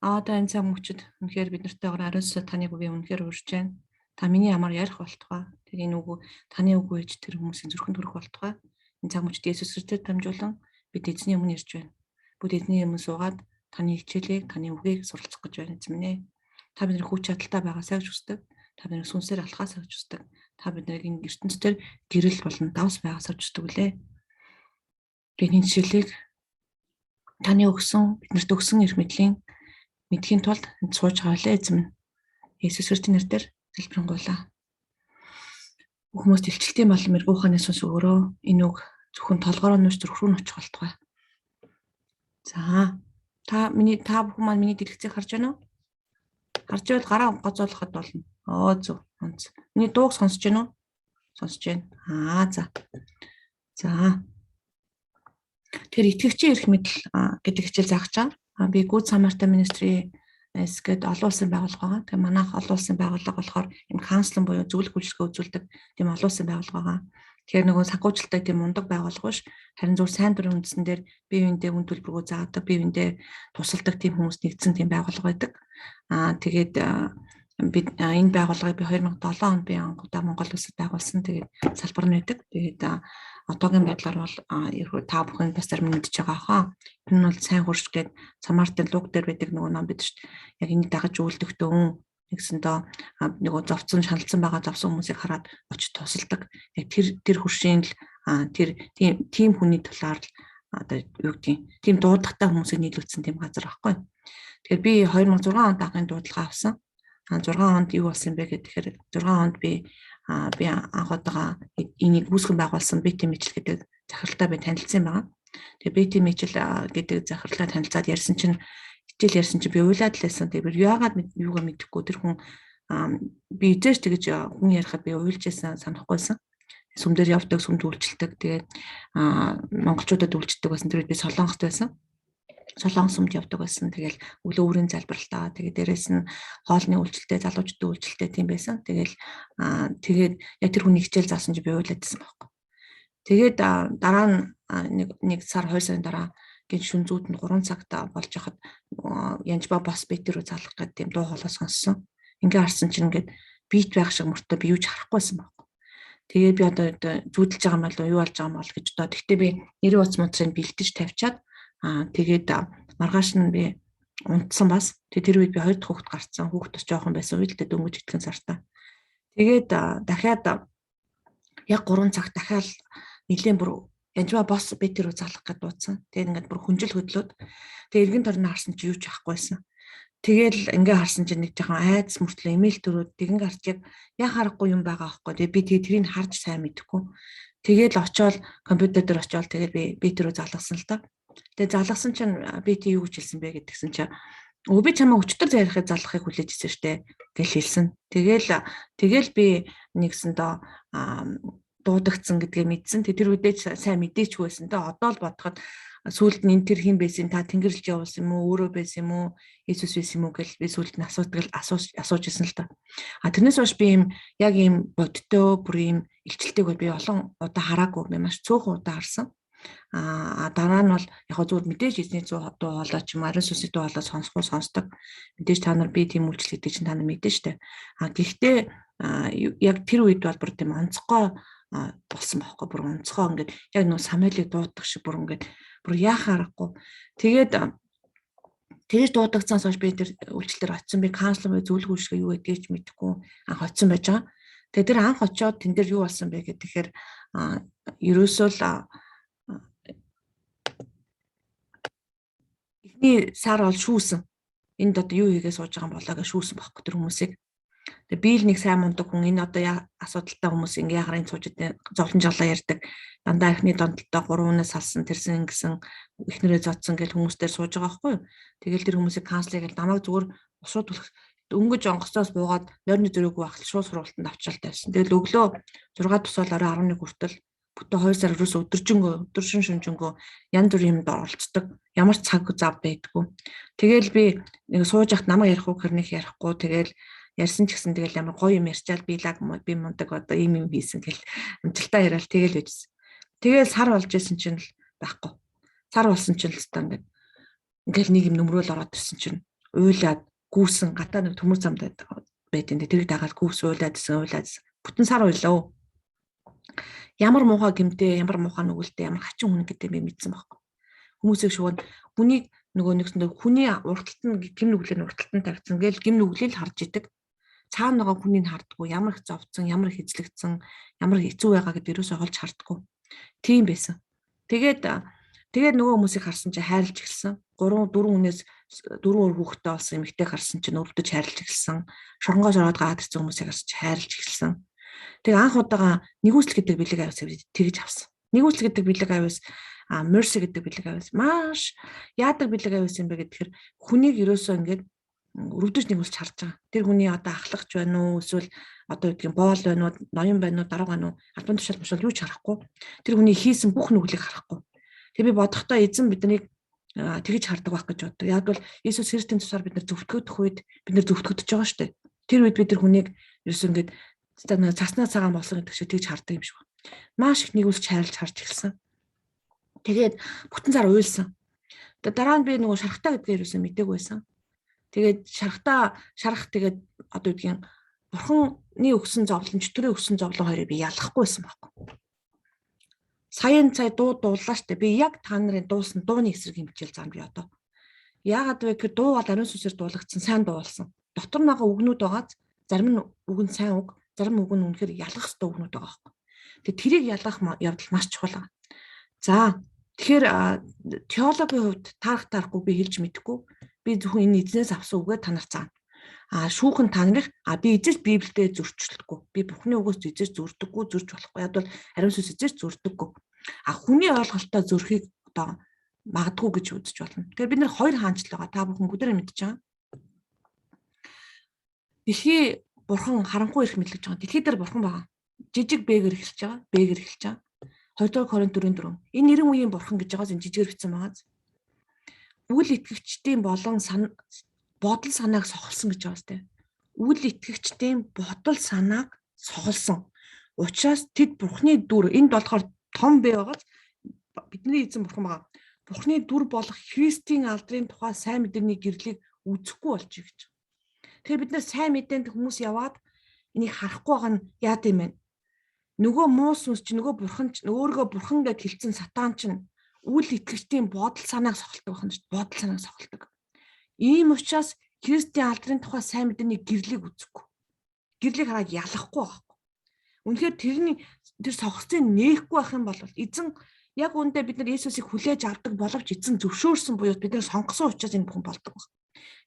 Одоо энэ цаг мөчид үнэхээр бид нартайгаар ариун сүнс таныг би үнэхээр урьж байна. Та миний ямар ярих болтугай. Тэр энэ үгүй таны үгүй ээж тэр хүмүүсийн зүрхэнд хүрэх болтугай. Энэ цаг мөчид Есүс Христосд дамжуулан бид эзний өмнө ирж байна. Бүгд эзний өмнө суугаад таны хичээлийг, таны үгийг суралцах гэж байна эзэн минь. Та бидний хүч чадалтай байгаасаа гэж хүсдэг. Та бидний сүнсээр алхаасаа гэж хүсдэг. Та биднийг энэ ертөнцийн гэрэл болон давс байгаасаа гэж хүсдэг үлээ. Бидний хичээлийг таны өгсөн, биднэрт өгсөн эрх мэдлийн мэдхийн тулд сууж байгаа лээ эзэм. Есүс Христосийн нэрээр залбирanгуйлаа. Бүх хүмүүст илчлэлтийн болон мэрэгүү ухааны сүнс өгөрөө. Энэ үг зөвхөн толгоороо нүш зүрх рүү очих болтугай. За та бүхэн маань миний дэлгэцийг харж байна уу? Харж байвал гараа гоцоолоход болно. Зөв. Онц. Миний дууг сонсож байна уу? Сонсож байна. За. Тэр итгэгчийн эрх мэдэл гэдэг хичээл заах чам. Би Good Samaritan Ministry гэдэг олон улсын байгууллага байгаа. Тэгээ манайх олон улсын байгууллага болохоор энэ каунслинг буюу зөвлөх үйлчлэгээ үзүүлдэг тийм олон улсын байгууллага байгаа. Тэгэхээр нөгөө санхүүжилттэй тийм мундаг байгууллага биш. Харин зөв сайн дурын үндсэн дээр бие биендээ үн төлбөргөө заадаг, бие биендээ тусалдаг тийм хүмүүс нэгдсэн тийм байгууллага байдаг. Тэгээд бид энэ байгууллагыг би 2007 онд би анхудаа Монгол улсад байгуулсан. Тэгээд салбар нь байдаг. Тэгээд одоогийн байдлаар бол та бүхэн бас зарим мэдж байгаа хаа. Энэ нь бол сайн хурж гээд Самартын луг дээр байдаг нөгөө ном бид шүү дээ. Яг энийг дагаж үйлдэгтэн нэгсэндээ нөгөө зовцсон шаналсан байгаа зовсон хүмүүсийг хараад очиж тусалдаг. Яг тэр хуршийн л тэр тийм хүний талаар одоо юу гэдгийг тийм дуудахтай хүмүүсийг нийлүүлсэн тийм газар байхгүй. Тэгэхээр би 2006 онд анхны дуудлага авсан. 6 онд юу болсон бэ гэхээр 6 онд би анх удаага энийг үүсгэн байгуулсан BT Mitchell гэдэг захиралтай би танилцсан байгаа. Тэгээ BT Mitchell гэдэг захирлаа танилцаад ярьсан чинь хичээл ярьсан чинь би уйлаад л байсан. Тэгээ би яагаад юугаа мэдэхгүй тэр хүн би эзэж тэгэж хүн ярихад би уйлж байсан санахгүйсэн. Сүм дээр явдаг, сүмд үйлчлдэг. Тэгээд монголчуудад үйлчлдэг байсан. Тэр үед би Солонгост байсан. Солонгос сүмд явдаг байсан. Тэгэл өглөө өөрийн залбиралтаа. Тэгээд дээрэс нь хоолны үйлчлэлтэй, залуучдын үйлчлэлтэй тийм байсан. Тэгээд яг тэр хүний хичээл заасан чи би уйлаадсэн байхгүй. Тэгээд дараа нь нэг сар 2 сарын дараа гин шүн зүүдэнд 3 цагт болж хахад Янжба бас бит рүү залах гэдэг тийм дуу хоолой сонссон. Ингээ харсан чинь ингээд бит байх шиг мөртөө би юуж харахгүйсэн байхгүй. Тэгээд би одоо зүүдэлж байгаа юм бол юу болж байгаа юм бол гэж одоо тэгтээ би нэрийн утас мутрыг бэлтэж тавьчаад тэгээд маргааш нь би унтсан бас тэр үед би 2 дахь хүүхэд гарцсан. Хүүхэд бас жоохон байсан үед л дөнгөж итгэн сартаа. Тэгээд дахиад яг 3 цагт дахиад нэлийн бүр Янжба босс бит рүү залах гэж дуудсан. Тэгээд ингээд бүр хүнжил хөдлөөд тэгээд эргэн тойрны харсан чи юу ч авахгүйсэн. Тэгэл ингээ харсан чинь нэг жоохон айдас мөртлөө имэйл төрөөд тэгэн гарч яг харахгүй юм байгаа аахгүй. Тэгээ би тэрийг харж сайн мэдэхгүй. Тэгэл очиод компьютер дээр очиод тэгээд би тэрөө залгасан л та. Тэгээ залгасан чинь би тий юу гэж хэлсэн бэ гэдгсэн чинь би чамаа өчтөр зарихыг залгахыг хүлээж ирсэн штэ гэж хэлсэн. Тэгэл би нэгсэндээ дуудагдсан гэдгээ мэдсэн. Тэр үедээ сайн мэдээчгүй байсан. Одоо л бодоход сүүлд нь тэр хэн байсан та тэнгэрлж явуулсан юм уу өөрөө байсан юм уу Иесус байсан юм уу гэж би сүүлд нь асууж ирсэн л та. Тэрнээс хойш би яг ийм бодтой бүр ийм илчилтэйг би олон удаа хараагүй би маш цөөхөн удаа харсан. Дараа нь бол яг зүгээр мэдээж эзний дуу хоолой ч юм ариун сүнсний дуу хоолой сонсдог. Мэдээж та нар би тийм үйлчлэл гэдэг чинь та нар мэдэн штэ. Гэхдээ яг тэр үед бол бүр тийм онцгой болсон байхгүй бүр онцгой ингээд яг нөө Самуэлийг дуудах шиг бүр ингээд бүр яхаарахгүй. Тэгээд дуудагцсан хойш би тэр үйлчлэлээр очисон би каунслинг зөвлөх үйлчлэг юу гэдгийг ч мэдэхгүй анх очисон байж байгаа. Тэгээд тэр анх очиод тэн дээр юу болсон бэ гэхээр ерөөсөө л эхний сар бол шүүсэн. Энд одоо юу хийгээ сууж байгаа юм болоо гэж шүүсэн байхгүй тэр хүмүүсийг. Тэгээ би л нэг сайн мундаг хүн энэ одоо асуудалтай хүмүүс ингээ ягарын цуужид зовлон жаглаа ярьдаг. Дандаа ихний дондолтой 3-наас салсан тэрсэн гэсэн ихнэрээ зодсон гэл хүмүүстээр сууж байгаа байхгүй юу. Тэгэл тэр хүмүүсийг каунслинг гэл намайг зүгээр усууд өнгөж онгоцоос буугаад нойрны зөрөөгүй ахал шууд сургалтанд авчралтай байсан. Тэгэл өглөө 6 тусаал орой 11 хүртэл бүтэн 2 сар өрөөс өдөржин шүнжэнгөө янз бүрийн юмд оролцдог. Ямар ч цаг зав байдгүй. Тэгэл би нэг сууж ахт намайг ярих уу хэрнийх ярихгүй тэгэл ярьсан ч гэсэн тэгэл ямар гоё юм ярьчаал би мундаг одоо ийм юм хийсэн гэл амжилтаа яриад тэгэл байжсэн. Тэгэл сар болж исэн чинь л байхгүй. Сар болсон чинь л ингээл нэг юм нөмрөөл ороод ирсэн чинь уйлаад гүүсэн гатаа нэг төмөр замд байдیں۔ Тэрийг дагаад гүүс уйлаад бүтэн сар уйлаа. Ямар муухай гэмтэй, ямар муухай нүгэлтэй, ямар хачин хүн гэдэг би мэдсэн байхгүй. Хүмүүсийг шууд хүнийг нөгөө нэгсэндээ хүний урталт нь гим нүглээ урталт нь тавьсан гээл гим нүглийг харж идэг. Цаана байгаа хүнийг хардггүй, ямар их зовцсон, ямар их эзлэгдсэн, ямар хэцүү байгаа гэдээ юусоо олж хардггүй. Тийм байсан. Тэгээд нөгөө хүмүүсийг харсан чинь хайрлж эхэлсэн. 3 4 хүнээс 4 хүүхэдтэй болсон эмэгтэй харсан чинь өвдөж хайрлж эхэлсэн. Шоронгоос ороод гаад ирсэн хүмүүсийг харсан чинь хайрлж эхэлсэн. Тэгээ анх удаага нэгүсэл гэдэг бэлэг авьяас тэгж авсан. Нэгүсэл гэдэг бэлэг авьяас Mercy гэдэг бэлэг авьяас маш яадаг бэлэг авьяас юм бэ гэхээр хүнийг ерөөсөө ингээд өрөвдөж нэгүсэлж харж байгаа. Тэр хүний одоо ахлагч байна уу, эсвэл одоо үгдгийн боол байна уу, ноён байна уу, дарга байна уу, албан тушаал мушаал юу ч харахгүй. Тэр хүний хийсэн бүх нүглийг харахгүй. Тэгээ би бодохдоо эзэн биднийг тэгж хардаг байх гэж боддог. Яг бол Иесус Христийн тусаар бид нар зөвтгөгдөх үед бид нар зөвтгөгдөж байгаа шүү дээ. Тэр үед бид нар хүнийг ерөөсөө ингээд цаснаа цагаан болсон гэдэг шиг тэгж хардаг юм шиг байна. Маш их нэгүсэлж хайрлж харж эхэлсэн. Тэгээд бүтэн цар уйлсан. Дараа нь би нөгөө шарахтаа гэдгээр ерөөсөө мдэггүй байсан. Тэгээд шарах тэгээд одоо үгдгийн бурханы өгсөн зовлон, чөтгөрийн өгсөн зовлон хоёрыг би ялахгүй байсан байхгүй. Сая дуу дууллаа штэ. Би яг та нарын дуусан дууны эсрэг хэмжээл зам би одоо. Яагаад вэ гэхээр дуу бол ариун сүнсээр дуулагдсан, сайн дуу болсон. Дотор нь байгаа үгнүүд байгааз зарим нь үг нь сайн үг, зарим үг нь үнэхээр ялгах ёстой үгнүүд байгаа байхгүй. Тэгээд тэрийг ялгах явдал маш чухал байна. За тэгэхээр теологийн хувьд таарахгүй би хэлж мэдэхгүй. Би зөвхөн энэ эзнээс авсан үгээ та нарт заана. Шүүхэн та нарыг би эзэж Библиэд зөрчлөхгүй. Би Бурхны үгээс эзэж зөрдөггүй, зөрж болохгүй. Яг бол ариун сүнс эзэж зөрдөггүй. Хүний ойлголтоо зөрхийг одоо магадгүй гэж үзэж болно. Тэгэхээр бид нар хоёр хаанчлал байгаа. Та бүхэн бүгдээрээ мэдж байгаа. Дэлхий бурхан харанхуй ирэх мэдлэж байгаа. Дэлхий дээр бурхан байгаа. Жижиг бээгэр эхэлж байгаа. Бээгэр эхэлж байгаа. 2 дугаар Коринт 4:4. Энэ 90 үеийн бурхан гэж байгаа зэн жижигээр бичсэн байгаа. Үйл итгэгчдийн болон бодол санааг сохолсон гэж байгаа сте. Үйл итгэгчдийн бодол санааг сохолсон. Учираас тэд бурхны дүр энд болохоор том бай байгаа. Бидний эзэн бурхан байгаа. Бурхны дүр болох Христийн алдрын тухай сайн мэдээний гэрлийг үзэхгүй болж байгаа гэж. Тэгэхээр бид нэр сайн мэдээнд хүмүүс яваад энийг харахгүй байгаа нь яа гэм бэ? Нөгөө муу сүнс чи нөгөө бурхан ч өөрийгөө бурхан гэж хэлсэн сатан чинь үйл итгэгчдийн бодол санааг сохолдог байна шүү дээ. Бодол санааг сохолдог. Ийм учраас Христийн алдрын тухай сайн мэдээний гэрлийг үзэхгүй. Гэрлийг хараад ялахгүй байхгүй. Үнэхээр тэр сохолцыг нээхгүй байх юм бол эзэн яг үүндээ бид нар Иесусыг хүлээж авдаг боловч эзэн зөвшөөрсөн буюу бид нар сонгосон учраас энэ бүхэн болдог байна.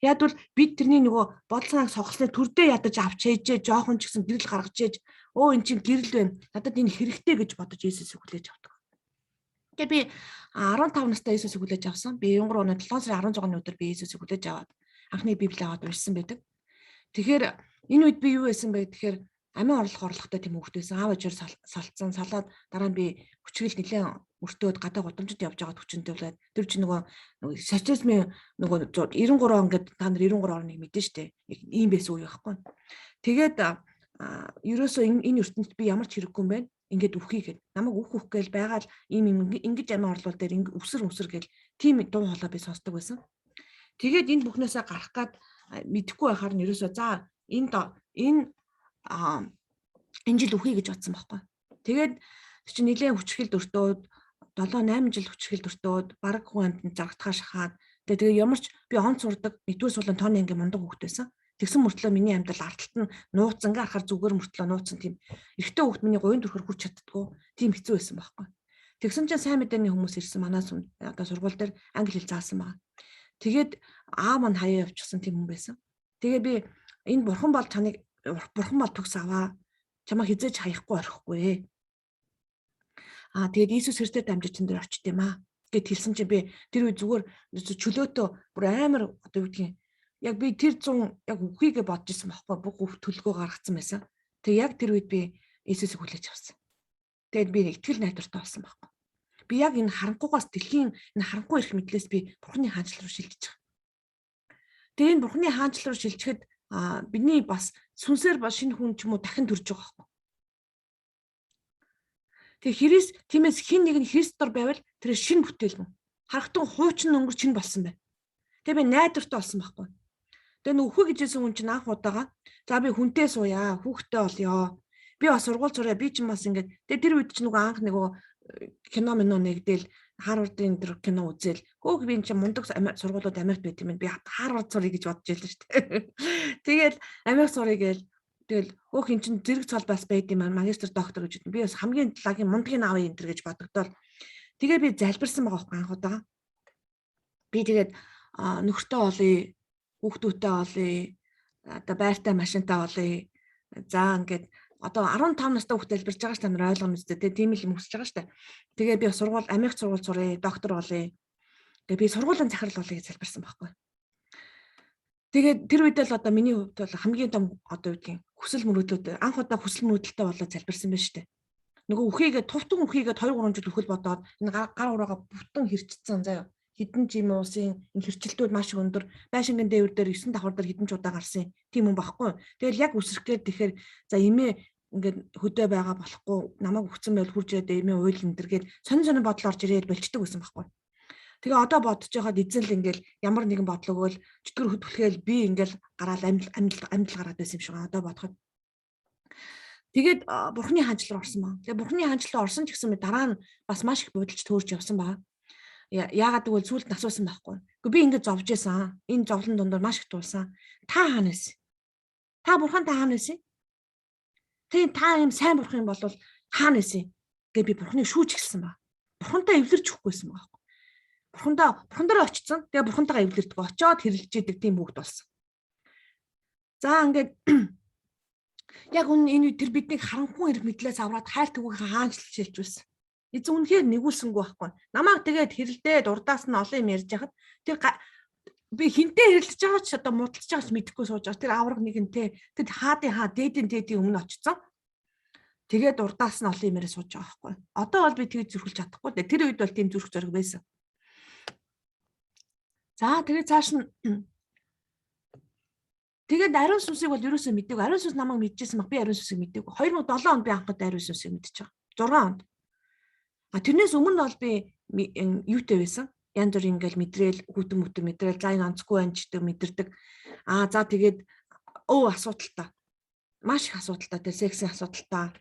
Яг бол бид тэрний нөгөө бодол санааг сохолсны төрдөө ядаж авч ээжээ жоохон ч гэсэн гэрэл гаргаж ээж өө эн чинь гэрэл байна. Надад энэ хэрэгтэй гэж бодож Иесусыг хүлээж авдаг. Тэгээ би 15 настай Иесусыг хүлээж авсан. Би 93 оны 7 сарын 16-ны өдөр би Иесусыг хүлээж аваад анхны Библийг аваад уншсан байдаг. Тэгэхээр энэ үед би юу байсан бэ гэхээр амин орлоготой тийм хөвгт байсан. Аав ээжээр салцсан. Салаад дараа нь би хүчрэл нэлээд өртөөд гадаа гудамжид явж байгаа хүчнтэй болоод тэр чинь нөгөө социализмын нөгөө 93 он гэдэг та нар 93 оныг мэдэн штэ. Ийм байсан үе байхгүй. Тэгээд ерөөсөө энэ ертөнд би ямар ч хэрэггүй юм байна. Ингээд үхийгээд намайг үх гээл байгаад ийм ингэж амин орлол дээр өсөр гэл тийм дуу хоолой би сонсдог байсан. Тэгээд энэ бүхнээсээ гарах гад мэдэхгүй байхаар нь ерөөсөө за энэ жил үхий гэж бодсон байхгүй. Тэгээд чи нэлээд хүчрхэл дөртөөд 7-8 жил хүчрхэл дөртөөд баг хүн амьтанд заргатгаа шахаад тэгээ ямар ч би онц сурдаг нэгдүгээр суулын тооны ангийн мундаг хүүхэд байсан. Тэгсэн мөртлөө миний амьдрал ардталт нь нууцсан ингээ харахаар зүгээр мөртлөө нууцсан тийм эрэгтэй хүүхэд миний гоён төрхөр хүрч чаддгүй тийм хэцүү байсан байхгүй. Тэгсэн чинь сайн мэдээний хүмүүс ирсэн манаас одоо сургууль дээр англи хэл заасан байгаа. Тэгээд аав маань хаяа явчихсан тийм хүн байсан. Тэгээ би энэ бурхан бол төгс аваа. Чамаа хизээж хаяхгүй орхихгүй. Тэгээд Иесус Христээр дамжиж энэ дээр очт юм аа. Гэт хэлсэн чинь би тэр үе зүгээр чөлөөтөө бүр амар одоо юу гэдгийг яг би тэр 100 яг үхийгээ бодож исэн байхгүй бүх төлгөө гаргацсан байсан. Тэгээ яг тэр үед би Иесусыг хүлээж авсан. Тэгээд би итгэл найдвартай болсон байхгүй. Би яг энэ харанхуйгаас дэлхийн энэ харанхуй ирэх мэдлээс би Бурхны хаанчлал руу шилжиж байгаа. Тэгээ энэ Бурхны хаанчлал руу шилжихэд бидний бас сүнсээр ба шинэ хүн ч юм уу дахин төрж байгаа байхгүй. Тэгээ тиймээс хин нэг нь Христээр байвал тэр шинэ бүтээл мөн. Харахтун хуучин өнгөр чинь болсон байна. Тэгээ би найдвартай болсон байхгүй. Тэгээ нөхөө гэжсэн хүн чинь анх удаага за би хүнтэй сууя, хүүхдтэй болёо. Би бас сургууль зураа би ч юм бас ингээд тэгээ тэр үед чинь нөгөө анх нөгөө кино минь нэгдэл Харвардын тэр кино үзэл хөөх би чинь мундаг сургуулиуд Америкт байт юм би Харвард сурыг гэж бодож байлаа шүү дээ. Тэгэл Америк сурыг гээл тэгэл хөөх эн чинь зэрэг цол бас байт юм магистр доктор гэж би бас хамгийн лагийн мундгийг авъя энэ төр гэж бодогдоод тэгээ би залбирсан байгаа байхгүй анх удаа. Би тэгээд нөхөртөө олъё, хүүхдүүтэй олъё, одоо байртай машинтай олъё. За ингээд одоо 15 настай хүүхд залбирж байгаа ш та нар ойлгоно үстэй тийм л юм хүсэж байгаа ш та. Тэгээ би сургууль Америк сургууль сурыг, доктор олъё. Тэгээ би сургуулийн захирал олъё гэж залбирсан байхгүй. Тэгээд тэр үед л одоо миний хувьд бол хамгийн том одоо юу гэдгийг хүсэл мөрөөдлүүд анх удаа хүсэл мөрөөдөлтэй болоод залбирсан байна шүү дээ. Нөгөө үхийгээ тувтан үхийгээ 2 3 жил өхөл бодоод энэ гар ураагаа бүтэн хэрчсэн заяа. Хідэн жим уусын энэ хэрчилтүүд маш өндөр. Байшингийн дээвэр дээр 9 давхар дээр хідэн ч удаа гарсан тийм юм багхгүй. Тэгэл яг үсрэхээр тэгэхээр за эмээ ингээд хөдөө байгаа болохгүй намайг өгцөн байл хурж ирээд эмээ уйл эндэргээд сонин бодол орж ирээд болчдөг байсан байхгүй. Тэгээ одоо бодож байхад эзэн л ингээл ямар нэгэн бодлого өгөөл чөтгөр хөдөлгөөл би ингээл гараал амьд гараад байсан юм шиг одоо бодоход. Тэгээд бурхны хаанчлал орсон ба. Тэгээ бурхны хаанчлал орсон ч гэсэн дараа нь бас маш их бодолж төөрж явсан ба. Яагаад гэвэл сүлд асуусан байхгүй. Гэхдээ би ингээд зовж байсан. Энэ зовлон дондор маш их туулсан. Та хаанаас? Та бурхан та хаанаас? Тэгээ та юм сайн бурхан юм бол хаанаас? Гэ би бурханыг шүүж эхэлсэн ба. Бурхантай эвлэрч өгөхгүйсэн байхгүй. Бурхан дээр очсон. Тэгээ бурхантайгаа эвлэрдэг. Очоод хэрэлж идэг тийм хүүхд болсон. За ингээд яг энэ тэр биднийг харанхуй хэрэг мэдлээс аваад хайр түгүүхээ хаанчлж хэлж байсан. Эзэн үнэхээр нэгүүлсэнгүй байхгүй. Намайг тэгээд хэрэлдээд урдаас нь олон юм ярьж хахад тэр би хинтээ хэрэлдэж байгаа ч одоо муудалж байгаа ч мэдэхгүй сууж байгаа. Тэр авраг нэгэнтэй тэр дээдийн өмнө очсон. Тэгээд урдаас нь олон юм яриа сууж байгаа байхгүй. Одоо бол би тэгээд зүрхэлж чадахгүй. Тэр үед бол тийм зүрх зориг байсан. За тэгээд цааш нь тэгээд ариун сүнсийг бол ерөөсөө мэдээгүй. Ариун сүнс намайг мэдчихсэн баг. Би ариун сүнсийг мэдээгүй. 2007 онд би анхад ариун сүнсийг мэдчихэж байгаа. 6 онд. Тэрнээс өмнө бол би юутэй байсан? Янз бүрийн ингээл мэдрэл, хүүтэн мэдрэл, за энэ онцгүй байна ч гэдэг мэдэрдэг. За тэгээд асуудалтай. Маш их асуудалтай. Тэр сексийн асуудалтай.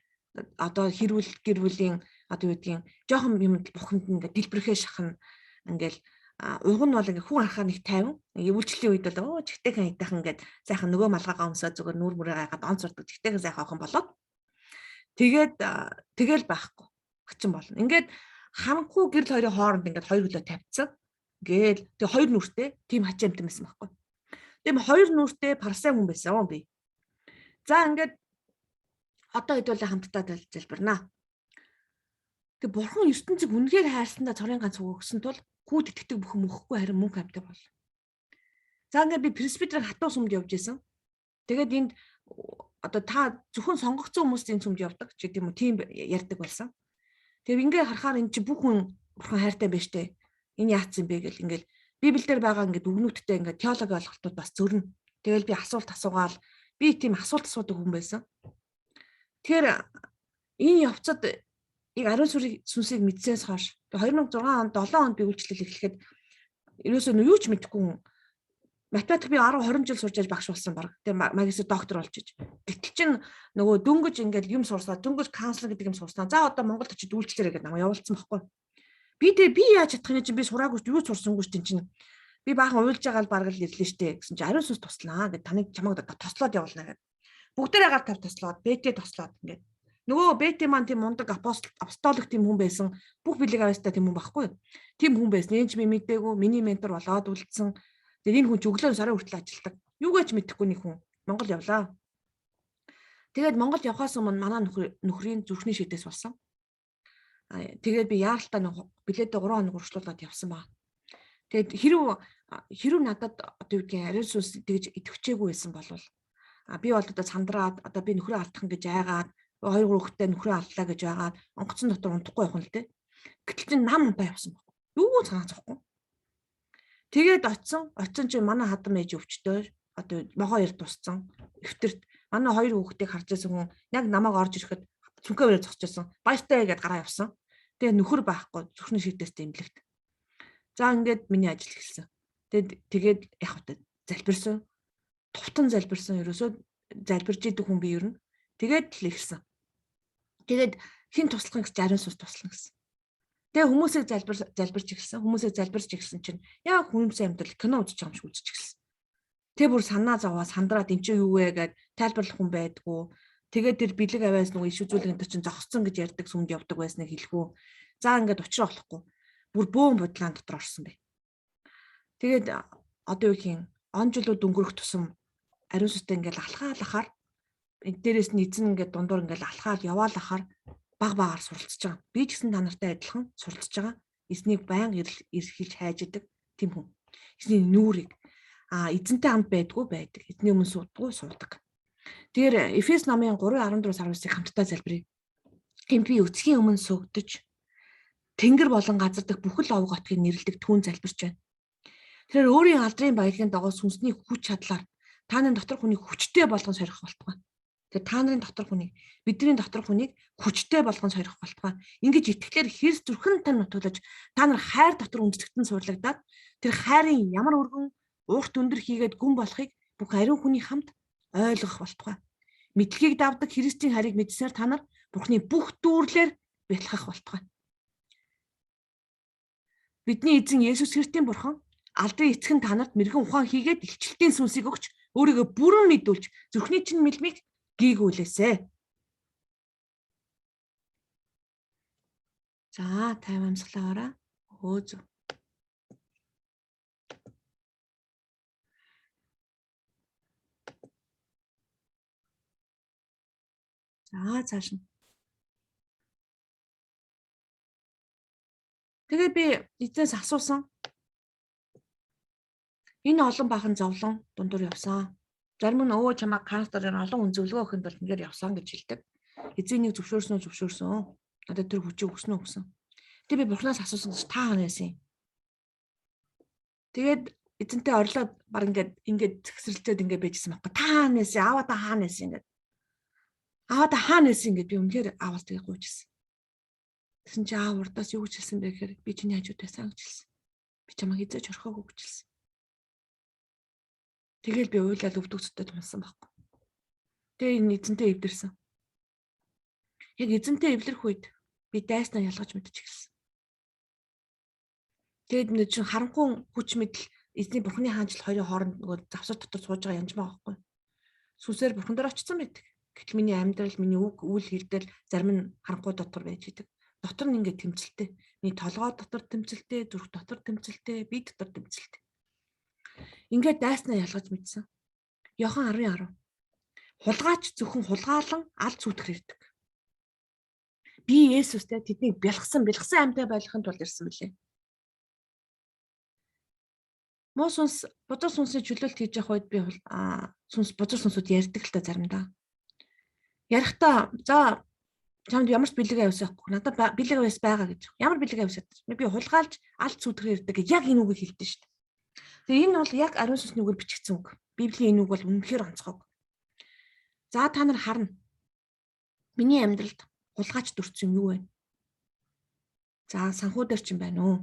Одоо гэр бүлийн одоо юу гэдгийг жоохон юм бухимд ингээд дэлбэрхээ шахна. Ингээл уг нь бол ингээ хүн анхаа нэг 50 үйлчлэлийн үед бол жигтэйхэн идэх ингээд сайхан нөгөө малгайгаа өмсөө зүгээр нүүр мөрөө гайхаад онц сурдаг жигтэйхэн сайхан охин болоод тэгэл байхгүй очин болно. Ингээд харанхуй гэрэл хоёрын хооронд ингээд хоёр хөлөө тавьчихсан. Гээл тэг хоёр нүртэй тийм хачаамт юмсэн байхгүй. Тийм хоёр нүртэй парсан хүн байсан би. За ингээд одоо хэдүүлээ хамтдаа залбирнаа. Тэг бурхан ертөнцийг үнэхээр хайрсандаа цорын ганц өгсөн тул хүүд итгэдэг бүхэн мөхгүй харин мөнх амьтаа бол. За ингээд би пресбитерийн хатуу сүмд явж исэн. Тэгээд энд одоо та зөвхөн сонгогдсон хүмүүсийн сүмд явдаг ч гэдэм үү тийм ярьдаг болсон. Тэгээд ингээд харахаар энэ чи бүх хүн бурхан хайртай байж тээ. Энэ яатсан бэ гэл ингээд Библиэлд байгаа ингээд үгнүүдтэй ингээд теологи ойлголтууд бас зөрнө. Тэгэл би асуулт асуугаал би тийм асуулт асуудаг хүн байсан. Тэгэхээр энэ явцад ариун сүнсийг мэдсээс хойш 2006 онд 7 онд би үйлчлэл эхлэхэд ерөөсөө юу ч мэдэхгүй хүн математик би 10 20 жил сурч багш болсон баг. Тэгээ магистр доктор болж иж. Гэтэл чин нөгөө дөнгөж ингээд юм сурсаа, дөнгөж каунселинг гэдэг юм сурснаа. За одоо Монголд очиж үйлчлэрээ гэдэг намайг явуулсан байхгүй. Би яаж чадах юм чинь би сураагүй юу сурсангүй чинь. Би баахан уйлж байгаа л бараг л ирлээ штэ гэсэн чинь ариун сүнс туслаа гэдэг таныг чамайг тослоод явуулна гэдэг. Бүгдээрээ гар тав тослоод, бэтэ тослоод ингээд. Нөгөө бэтэ маань тийм мундаг апостолик тийм хүн байсан. Бүх бэлэг авьяастай тийм хүн байхгүй. Тийм хүн байсан. Энд ч би мэдээгүй, миний ментор болоод үлдсэн. Тэгээд энэ хүн ч өглөө сарын хүртэл ажилладаг. Юугаач мэдэхгүй нэг хүн Монгол явлаа. Тэгээд Монгол явхаас өмнө манай нөхрийн зүрхний шийдээс болсон. Тэгээд би яаралтай билетээ 3 хоног урьдчилуулад явсан ба. Тэгээд хэрв надад одоо юу гэдгийг ариун сүнс тэгж идэвхжээгүй байсан бол би бол одоо сандраад одоо би нөхрөө алдах гэж айгаад 2 3 хүүхэдтэй нөхрөө алдлаа гэж байгаад онгоцон дотор унтахгүй явах нь л дээ. Гэтэл чинь нам унтаа явсан баг. Юу цанаа зохгүй. Тэгээд очсон чинь манай хадам ээж өвчтөөр одоо могоо ярь тусцсан. Эвтэрт манай 2 хүүхдийг харж байсан хүн яг намайг орж ирэхэд цүнхээрээ зогсчихсон. Баяртай гэдээ гараа явсан. Тэгээ нөхөр байхгүй зүрхний шийдээс тэмлэгт. За ингээд миний ажил эхэлсэн. Тэгээд яг хөтэ залбирсан. тувтан залбирсан ерөөсөө залбирж идэх хүн би ер нь. Тэгээд л ирсэн. Тэгээд хин туслах гэж ариун сүнс туслана гэсэн. Тэгээ хүмүүсийг залбирч эхэлсэн. Хүмүүсийг залбирч эхэлсэн чинь яг хүмүүсийн амьдрал кино үзэж байгаа юм шиг үзэж эхэлсэн. Тэгээ бүр санаа зовоо сандраад эн чинь юу вэ гэд тайлбарлах хүн байдгүй. Тэгээд тэр бэлэг аваас нөгөө иш үзүүлэг энэ чинь зогссон гэж ярьдаг сүмд явдаг байсныг хэлэхүү. За ингээд учраа болохгүй. Бүр бөөн бодлаан дотор орсон бэ. Тэгээд одоо юу гэх юм он жилүүд өнгөрөх тусам ариун сүнстэй ингээд алхаалахаар дээрээс нь эзэн ингээд дундуур ингээд алхаал яваалахаар баг суралцж байгаа. Би ч гэсэн та нартай адилхан суралцж байгаа. Эзнийг байнга ирхэлж хайж идэг тийм хүн. Эзний нүрийг эзэнтэй хамт байдгүй байдаг. Эзний өмнө суудаг. Тэгэхээр Эфес номын 3:14-19-ыг хамтдаа залбирая. Энд би эцгийн өмнө сүгдэж тэнгэр болон газар дэх бүхэл овг отгийг нэрлдэг түүн залбирч байна. Тэгэхээр өөрийн алдрын баялагын дагуу сүнсний хүч чадлаар та нарын дотор хүнийг хүчтэй болгон сорих болтугай. Тэгэхээр та нарын дотор хүнийг бидний дотор хүнийг хүчтэй болгон сорих болтугай. Ингэж итгэлээр Христ зүрхэн тань нутуулж та нар хайр дотор үндэстэгтэн сурлагдаад тэр хайрын ямар өргөн уурт өндөр хийгээд гүн болохыг бүх ариун хүний хамт ойлгох болтугай. Мэдлэгийг давдаг Христийн харийг мэдсээр та нар Бурхны бүх дүүрлэр бэлхэх болтугай. Бидний эзэн Есүс Христийн Бурхан алдрын эцэг нь та нарт мэрэгэн ухаан хийгээд илчлэлтийн сүнсийг өгч өөрийгөө бүрэн мэдүүлж зүрхний чинь мэлмиг гийгүүлээсэ. За 50 амсгалаараа өөзөө. За цааш нь. Тэгээд би эзнээс асуусан. Энэ олон бахан зовлон дундуур явсан. Зарим нь өвөө чамаа канцлерын олон хүн зөвлөгөө өгөхөнд бол ингээд явсан гэж хэлдэг. Эзэнийг зөвшөөрсөн. Надад тэр хүчийг өгсөн. Тэгээд би Бурханаас асуусан гэж та хаана байсан юм? Тэгээд эзэнтэй орлоод баг ингээд згсрэлцээд ингээд байжсэн байхгүй. Та хаана байсан? Аава та хаана байсан ингээд. Аава та хаана байсан ингээд би үнэхээр аавал тэгээд гуйжсэн. Тэгсэн чи аав урдаас юу гэж хэлсэн бэ гэхээр би чиний хажууд байсан гэж хэлсэн. Би чамайг эзэж орхиогүй гэж хэлсэн. Тэгэл би уйлаад өвдөгцөд тунсан байхгүй. Тэгээ энэ эзэнтэй эвдэрсэн. Яг эзэнтэй эвлэрэх үед би дайснаа ялгаж мэдчих эхэлсэн. Тэгээд нэг чинь харанхуй хүч мэдл эзний Бурхны хаанчл хоёрын хооронд нөгөө завсар дотор сууж байгаа янжмаа байхгүй. Сүнсээр Бурхан дээр очсон байдаг. Гэтэл миний амьдрал, миний үг, үйл хэлдэл зарим нь харанхуй дотор байж идэг. Дотор нь ингээд тэмцэлтэй. Миний толгой дотор тэмцэлтэй, зүрх дотор тэмцэлтэй, бие дотор тэмцэлтэй. Ингээд дайснаа ялгаж мэдсэн. Йохан 10:10. Хулгайч зөвхөн хулгаалan аль зүтгэр ирдэг. Би Есүстэй тэднийг бэлгсэн амьтаа байлгахын тулд ирсэн мөлий. Муу сүнс, бузар сүнсний чөлөөлт хийж явах үед би бузар сүнсүүд ярьдаг л та заримдаа. Ярихдаа за чамд ямар ч бэлэг авьяас байхгүй. Надад бэлэг авьяас байгаа гэж. Ямар бэлэг авьяас? Би хулгайлж аль зүтгэр ирдэг гэж яг энэ үгийг хэлдэг шүү дээ. Тэгээ энэ бол яг ариун сүнсний үгээр бичигдсэн үг. Библийн энэ үг бол үнэхээр онцгой. За та нар харна. Миний амьдралд хулгайч дүрцэн юу вэ? За санхүү дээр чинь байна уу?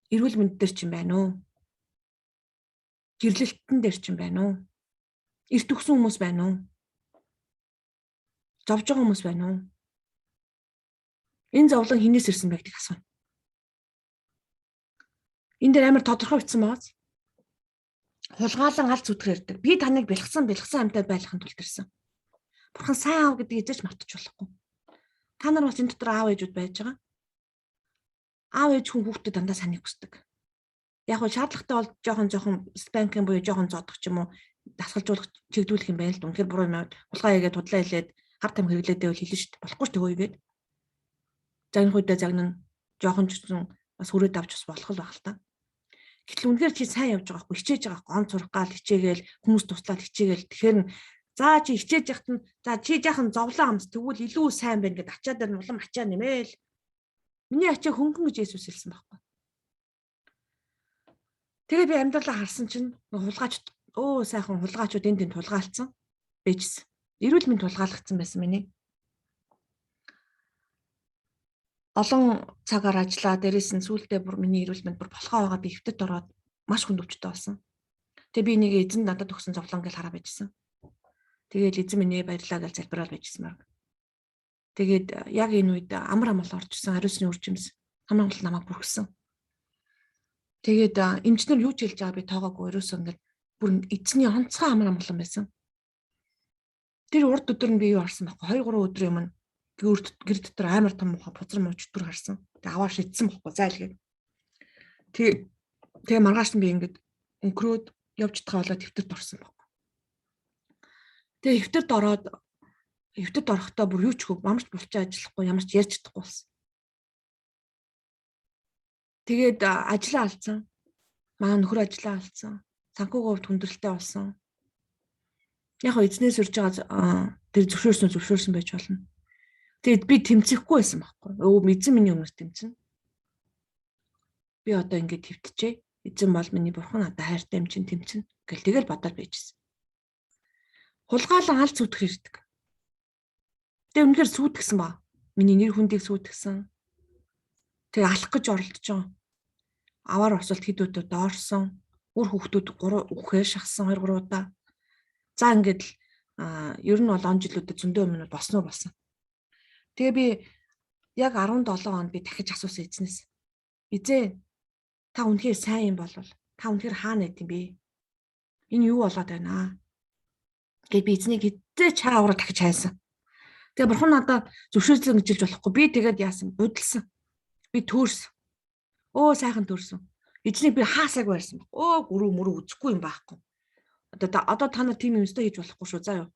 Эрүүл мэнд дээр чинь байна уу? Гэрлэлтэн дээр чинь байна уу? Эрт өгсөн хүмүүс байна уу? Зовж байгаа хүмүүс байна уу? Энэ зовлон хинээс ирсэн бэ гэдгийг асууна. Энэ дээр амар тодорхой бичсэн байгаас. Хулгаалan аль зүтгэр ирдэг. Би таныг бэлгсэн амьтад байлгахын тулд ирсэн. Бурхан сайн аав гэдгийг эзэж мартаж болохгүй. Та нар бас энэ дотор аав ээжүүд байж байгаа. Аав ээж хүн хүүхдэд дандаа санийг хүсдэг. Яг нь шаардлагатай бол жоохон спанкинг буюу жоохон зодох ч юм уу дасгалжуулах чигдүүлэх юм байна л. Үнэхээр буруу юм. Хулгай хийгээд худлаа хэлээд хар там хэрэглээдээ бол хэлнэ шүү дээ. Болохгүй ч төгөө игээд. Загнах үедээ загнана. Жоохон ч гэсэн бас хүрээд авч бас болох л байх л та. Гэтэл үнэхээр чи сайн явж байгаа хгүй хичээж байгаа хгүй он сурах гал хичээгээл хүмүүс туслаад хичээгээл тэгэхээр за чи хичээж яхад нь за чи яахан зовлон амс тэгвэл илүү сайн байна гэд ачаа дээр нь улам ачаа нэмээл. Миний ачаа хөнгөн гэж Есүс хэлсэн байхгүй. Тэгээ би амьдралаа харсан чинь хулгайч сайхан хулгайчуд энд тулгаалцсан байжсэн. Эрүүл мэнд тулгаалгдсан байсан миний. Олон цагаар ажиллаа. Дээрээс нь сүүлдээ бүр миний эрүүл мэнд бүр болохоо байгаа би хөвтөд ороод маш хүнд өвчтэй болсон. Тэгээ би нэг эзэн надад өгсөн зовлон гэж хараа байжсэн. Тэгээд эзэн миний баярлалаа гэж залбирал байжсэн баг. Тэгээд яг энэ үед амар амал орчихсон ариусны үржимс хамгийн гол намайг бүрхсэн. Тэгээд эмчнэр юу ч хэлж байгаа би тоогоогүй ерөөсөө ингээд бүр эзний онцгой амар амгалан байсан. Тэр урд өдөр нь би юу харсан байхгүй 2-3 өдрийн өмнө гэр дотор амар том бузар мууч өдөр харсан. Тэгээ аваа шидсэн байхгүй зайлгээд. Тэгээ маргааш нь би ингээд өнгөрөөд явж чадхаа болоод хэвтэрд орсон байхгүй. Тэгээ хэвтэрд орохдоо бүр юу ч хөө амарч булчаа ажиллахгүй ямарч ярьж чадахгүй болсон. Тэгээд ажиллаа алдсан. Манай нөхөр ажиллаа алдсан. Санхүүгийн хувьд хүндрэлтэй болсон. Яг эзнээс урьж байгаа тэр зөвшөөрсөн байж болно. Тэгээд би тэмцэхгүй байсан байхгүй. Эзэн миний өмнө тэмцэн. Би одоо ингэж твтчихээ. Эзэн бол миний бурхан надад хайртай юм чинь тэмцэн. Тэгэл бодоод байжсэн. Хулгаалan аль зүтгэх ирдэг. Тэгээ үнэхээр сүйтгэсэн ба. Миний нэр хүндийг сүйтгэсэн. Тэгээ алах гэж оролдож байгаа. Аваар осолт хэд өдөө доорсон. Үр хүүхдүүд 3 үхээр шахсан 2-3 удаа. За ингээд ер нь бол он жилүүдэд зөндөө өмнө болсон. Тэгээ би яг 17 онд би дахиж асуусан эзнээс. Эзэн та үнэхээр сайн юм болвол та үнэхээр хаана байд юм бэ? Энэ юу болоод байна? Гэт би эзнийг хэзээ чаа аваад дахиж хайсан. Тэгээ бурхан надад зөвшөөрлөө гэж хэлж болохгүй. Би тэгээд яасан? Удалсан. Би төөрсөн. Сайхан төөрсөн. Эзнийг би хаасааг байрсан баг. Гүрүү үзэхгүй юм байхгүй. Одоо та нар тийм юм өстой хийж болохгүй шүү заа юу.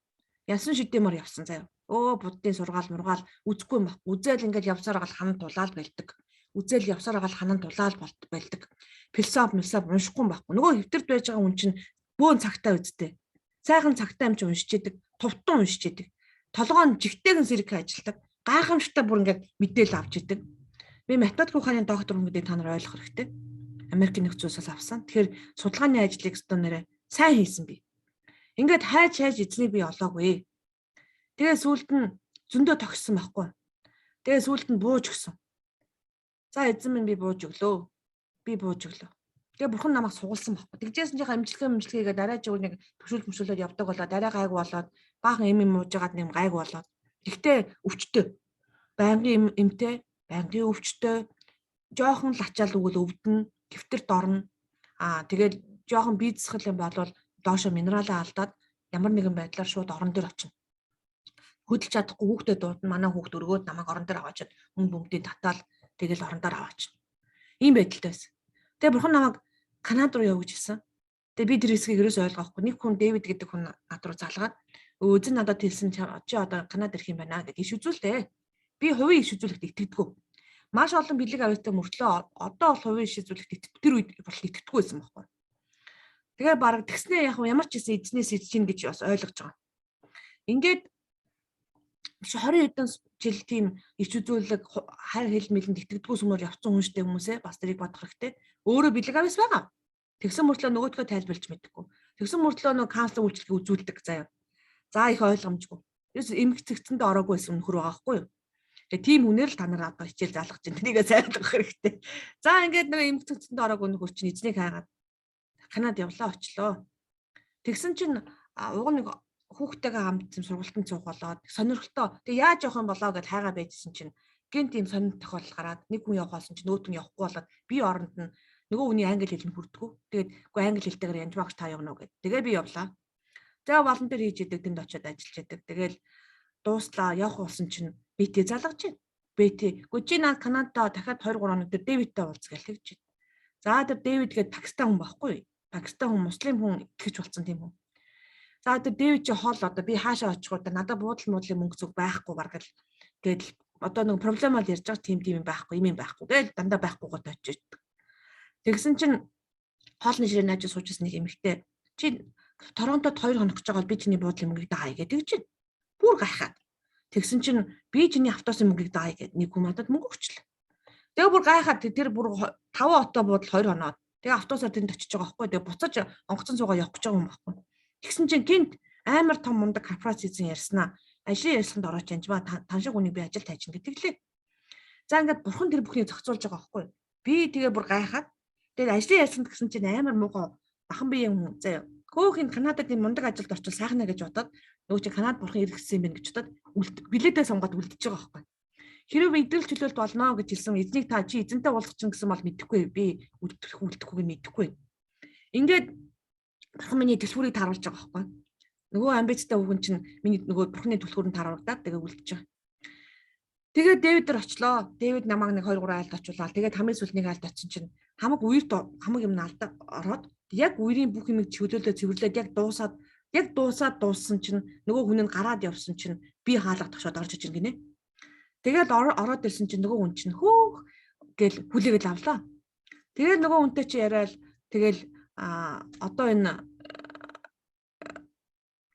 Ясан шидэмээр явсан заа юу. Буддын сургаал мургаал үзэхгүй юм баг. Үзэл ингээд явсаар гал ханан тулаал байлдаг. Үзэл явсаар гал ханан тулаал байлдаг. Философи уншихгүй юм байхгүй. Нөгөө хэвтэрд байж байгаа хүн чинь бөөн цагтаа үздэй. Сайхан цагтаа юм чи уншиж идэг. Товтон уншиж идэг. Толгоон жигтэйгэн сэрэг ажилдаг. Гайхамшигтай бүр ингээд мэдээлэл авч идэг. Би математик ухааны доктор хүн гэдэг та нар ойлгох хэрэгтэй. Америкийн нэгдсэн улсаас авсан. Тэгэхээр судалгааны ажлыг өстөө нэрээ сайн хийсэн би. Ингээд хайж эзнийг би олоогүй. Тэгээ сүүлд нь зөндөө тогссон байхгүй. Тэгээ сүүлд нь бууж өгсөн. За эзэн минь би бууж өглөө. Тэгээ бурхан намайг сугалсан байхгүй. Тэгжсэн чинь амжилтгээ дараа жиг нэг төвшүүлээд явдаг болоод дараа гайг болоод баахан эм мууж байгаад нэм гайг болоод. Тэгтээ өвчтөө. Байнгын эмтэй, байнгын өвчтөө. Жохон лачаал өгөл өвдөн, гэвтэрд орно. Тэгээд жохон бийцсгэл юм болвол доошо минералаа алдаад ямар нэгэн байдлаар шууд орон дээр очино. Хөдөлж чадахгүй хүүхдэд дуудана. Манай хүүхд өргөөд намайг орон дээр аваачаад бөмбөгийн татаал тэгэл орон дээр аваачна. Ийм байдалтай байсан. Тэгээ бурхан намайг Канад руу явж гисэн. Тэгээ би тэр хэсгийг ерөөс ойлгоохгүй. Нэг хүн Дэвид гэдэг хүн над руу залгаад эзэн надад хэлсэн чи одоо Канад ирэх юм байна гэдэг иш үзүүлдэ. Би хувийн иш үзүүлэхт итгэдэггүй. Маш олон бэлэг авьяастай мөртлөө одоо бол хувийн иш үзүүлэхт тэр үед бол итгэдэггүй байсан байхгүй. Тэгээ баг тэгснээ ямар ч гэсэн эзнээс ирж гин гэж бас ойлгож байгаа. Ингээд 20 хэдэн жил тийм ич үзүүлэг хайр хэл мэлэнд итгэдэггүй сүмээр явцсан хүнштэй хүмүүсээ бас тэрийг бодох хэрэгтэй. Өөрөө бэлэг авьяас байгаа. Тэгсэн мөртлөө нөгөөдгөө тайлбарлаж мэдгүй. Тэгсэн мөртлөө нөгөө каунселинг үйлчлэгийг үзүүлдэг заяа. За их ойлгомжгүй. Ерөөс эмгэг цэгцэндээ ороогүй байсан нөхөр байгаа байхгүй юу? Тэгээ тийм хүнээр л та нар одоо хичээл заалгаж байна. Тэрийгээ зайлах хэрэгтэй. За ингээд нөгөө эмгэг цэгцэндээ ороогүй нөхөр чинь эзнийг хайгаад Канад явлаа очлоо. Тэгсэн чинь уг нэг хүүхдтэйгээ хамт сургалтанд суух болоод сонирхолтой. Тэгээ яаж явах юм болоо гэж хайгаа байжсэн чинь гэнт тийм сонир тохиолдол гараад нэг хүн явахсан чинь нөгөөт нь явахгүй болоод би оронд нь нөгөө хүний англи хэл нь хүрдэггүй. Тэгээд үгүй англи хэлтэйгээр янж багш та явна уу гэд. Тэгээ би явлаа. За волонтер хийж идэг тэнд очиод ажиллаж идэг. Тэгээл дууслаа явах болсон чинь битээ залгаж байна. Битээ. Үгүй чи наад Канадаа дахиад 2-3 хоног дээр Дэвидтэй уулзгээл тэгж байна. За тэр Дэвид гээд Пакистан хүн байхгүй. Пакистан хүн, муслим хүн итгэж болсон тийм үү. За тэр Дэвид чи хол одоо би хаашаа очих удаа надад буудлын мөнгө зүг байхгүй баргал. Тэгэл одоо нэг проблемаар ярьж байгаа тийм юм байхгүй, юм байхгүй. Тэгэл дандаа байхгүй гот очиж. Тэгсэн чинь хоолны ширээ нааж суужсэн нэг эмэгтэй. Чи Торонтод 2 хоног гэж байгаа бол би чиний буудлын мөнгийг даая гэдэг чинь. Бүр гайхаад. Тэгсэн чинь би чиний автобусын мөнгийг даая гэдэг нэг хүн надад мөнгө өгчлээ. Тэгээ бүр гайхаад тэр бүр 5 отоо буудал 2 хоноод. Тэгээ автобусаар тэнд очиж байгаа байхгүй. Тэгээ буцаж онгоцон цугаа явах гэж байгаа юм байхгүй. Тэгсэн чинь гинт амар том мундаг корпорац хийсэн ярьснаа. Ажлын ярилцлаганд орооч янжмаа тань шиг хүнийг би ажилд хайчин гэдэг лээ. За ингээд бурхан тэр бүхнийг зохицуулж байгаа байхгүй. Би тэгээ бүр гайхаад. Тэгээ ажлын ярилцлаганд гэсэн чинь амар муухай Бахан биеийн хүн заяа. Хөөхин Канадад энэ мундаг ажилд орчвол сайхан гэж бодоод нөгөө чи Канад бурхан иргэсэн юм байна гэж бодоод билетээ сонгоод үлдчихэж байгаа байхгүй. Хэрвээ идэвхтэй чөлөөлт болно гэж хэлсэн эзнийг та чи эзэнтэй уулзах чинь гэсэн бол мэдэхгүй би үлдэхгүйг мэдэхгүй. Ингээд бурхан миний төлхүүрийг тааруулж байгаа байхгүй. Нөгөө амбицтай хүүхэн чинь миний нөгөө бурханы төлхүүрөнд тааруулдаад тэгээ үлдчихэж байгаа. Тэгээд Дэвид дэр очлоо. Дэвид намайг 1 2 3 айлд очуулаа. Тэгээд хамгийн сүүлд нэг айлд очсон чинь хамаг үерт хамаг юм алдаа ороод яг үерийн бүх юмыг чөлөөлөө цэвэрлээд яг дуусаад дууссан чинь нөгөө хүн нь гараад явсан чинь би хаалга тагшоод орж иж гинэ. Тэгээд ороод ирсэн чинь нөгөө хүн чинь хөөх гэл хүлээгээл авлаа. Тэгээд нөгөө хүнтэй чи яриад тэгэл одоо энэ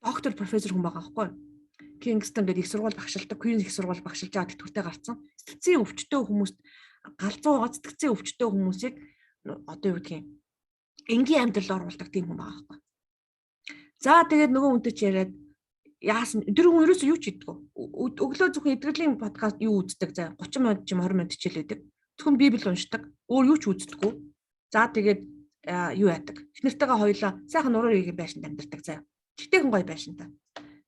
доктор профессор хүн байгаа байхгүй. Kingston гэдэг их сургууль багшилдаг, Queen's их сургууль багшилж байгаа тэтгэвртэй гарцсан. Сэтгцийн өвчтөе хүмүүст галзуу байгаа сэтгцийн өвчтөе хүмүүсийг одоо юу гэдгийг энгийн амьдрал оруулдаг тийм хүн байгаа байхгүй. За тэгээд нөгөө хүнтэй чи яриад яасан тэр хүн ерөөсөө юу ч хийдэггүй. Өглөө зөвхөн эдгэрлийн подкаст юу үздэг заа 30 минут ч 20 минут хичээлээдэг. Зөвхөн Библи уншдаг. Өөр юу ч үздэггүй. За тэгээд юу яадаг. Эхнэртэйгээ хоёлаа сайхан нуруу хийгээ байшинд амьдардаг заа. Чигтэйхэн гоё байшинтай.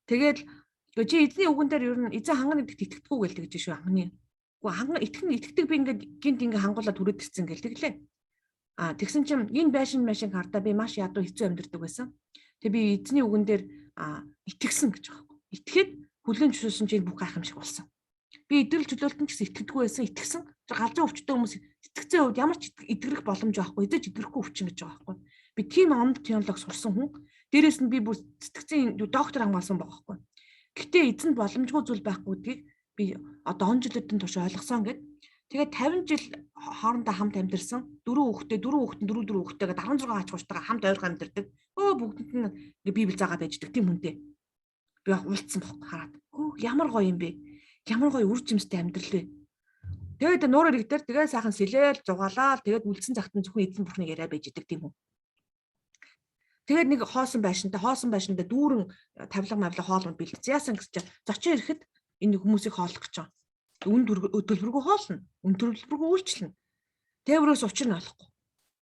Тэгээд чи эзний үгэн дээр ер нь эзэн ханган гэдэгт итгэдэггүй гэлдэг гэж шүү ханганы. Гэхдээ ханган итгэдэг би ингээд гинт ингээ хангуулаад түрээд ирсэн гэлдэг лээ. Тэгсэн чинь энэ байшин хардаа би маш ядуу хэцүү амьдардаг байсан. Тэгээ би эзний үгэн дээр итгэсэн гэж байгаа юм. Итгэхэд хүлэн зөвшөөрсөн чинь бүх гайхамшиг болсон. Би идэвхтэй чөлөөлтөнд ч гэсэн итгэдэггүй байсан, итгэсэн. Галзуу өвчтөе хүмүүс итгэцэн үед ямар ч итгэрэх боломж байхгүй, эзэж итгэрэхгүй өвчин гэж байгаа байхгүй. Би тийм онд теологи сурсан хүн. Дээрээс нь би бүр сэтгцэн доктор хамгаалсан байгаа байхгүй. Гэтэ эзэнд боломжгүй зүйл байхгүй гэдгийг би одоо он жилийн турш ойлгосон гэд. Тэгээд 50 жил хоорондоо хамт амьдэрсэн 4 хүүхэдтэй 4 хүүхэдтэйгээ 16 аач хуштайгаа хамт ойрхон амьдэрдэг. Бүгдэнд нь Библи заагаад байждаг тийм хүнтэй. Би уулцсан бохоо хараад. Ямар гоё юм бэ? Ямар гоё үр жимстэй амьдрал вэ? Тэгээд нуураар игдэр тэгээд сайхан сэлээл зугаалаа. Тэгээд үлдсэн цагтан зөвхөн эзэн бурхныг яриа байж идэг тийм хүн. Тэгээд нэг хоосон байшинтай дүүрэн тавилга хоолмод бэлдсэн. Яасан гэж зочин ирэхэд энэ хүмүүсийг хоолох гэж байгаа. Үн төлбөргүй хоолно. Үн төлбөргүй үйлчлэнэ. Тээврээс учир нь олохгүй.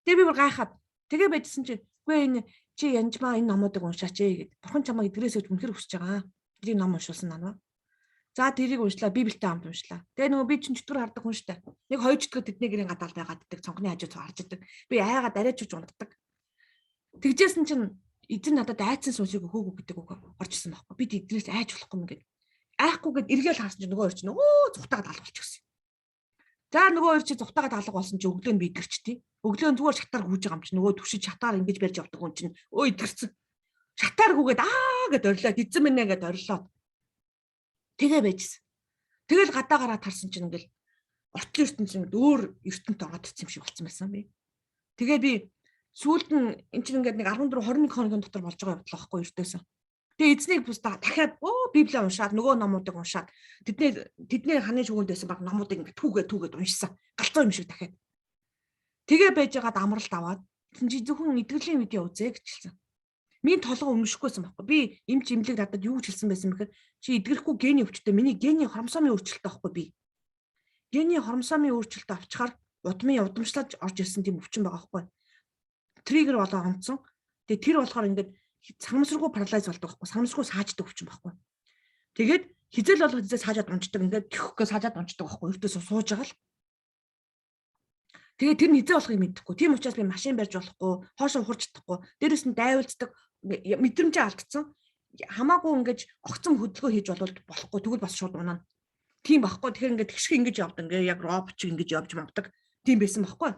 Тэгээ би бүр гайхаад тэгээ байжсэн чинь үгүй энэ чи янжмаа энэ номуудыг уншаач ээ гэд. Бурхан чамайг эдгээрээс өгч үнэхээр хүсэж байгаа. Тэрийг ном уншуулсан нанаа. За тэрийг уншлаа, Библитэй хамт уншлаа. Тэгээ нөгөө би чинь чөтгөр хардаг хүн штэ. Нэг хоёр чөтгөр тэдний гэрийн гадаал байгаад ддэг, цонхны хажуу харж иддэг. Би айгаад арайчж унтдаг. Тэгжсэн чинь эзэн надад айцсан суусыг өгөөгөө гэдэг үг орж исэн байхгүй. Би эдгээрээс айж болохгүй юм гээд. Айхгүйгээд эргээл харсан чинь нөгөө хоёр чинь зүхтагаад алга болчихсон. За нөгөө хоёр чинь зүхтагаад алга болсон чинь өглөө нь би идэрчтий. Өглөө нь зүгээр шатаар гүйж байгаа юм чинь нөгөө төвшид шатаар ингэж барьж явдаг хүн чинь идэрсэн. Шатаар гүгээд гэд орилоод эзэн минь гэд орилоод. Тэгээ байжсэн. Тэгэл гадаа гараад харсан чинь ингээл орчлын ертөнцийн өөр ертөнцид ороод ирсэн юм шиг болсон байсан би. Тэгээ би сүүлд нь эн чинь ингээд нэг 14 21 хоногийн дотор болж байгаа явдал байхгүй ертөөсөн. Тэгээ эзнийг бус дахиад Библи уншаад нөгөө номуудыг уншаад тэдний ханы шүгэнд байсан баг номуудыг ингээд түүгээд уншсан. Галзуу юм шиг дахиад. Тэгээ байж байгаад амралт аваад чи зөвхөн эдгэрлийн видео үзээ гэж хэлсэн. Миний толгой өмнөшгүйсэн байхгүй. Би эмч имлэг надад юу гэж хэлсэн байсан бэхээр чи эдгэрхгүй гений өвчтөй миний гений хромосомын өөрчлөлттэй байхгүй би. Гений хромосомын өөрчлөлтөд авчгаар удмын удамшлаж орж ирсэн тийм өвчин байгаа байхгүй. Триггер болоо онцсон. Тэгээ тэр болохоор ингээд санамсаргүй парализ болдог байхгүй. Санамсаргүй сааждаг өвчин байхгүй. Тэгээд хизэл бол хизээ саажаад унцдаг ингээд төхөхөө саажаад унцдаг байхгүй. Өвтөөс сууж байгаа л. Тэгээд тэр нь хизээ болохыг мэдэхгүй. Тийм учраас би машин барьж болохгүй, хоошоо ухарч чадахгүй. Дээрээс нь дайвалцдаг мэдрэмжээ алдсан. Хамаагүй ингэж огцом хөдөлгөөн хийж болохгүй. Тэгвэл бас шууд унаа. Тийм байхгүй. Тэгэхээр ингээд тэгшиг ингэж явдаг. Ингээд яг робот шиг ингэж явж мавдаг. Тийм байсан байхгүй.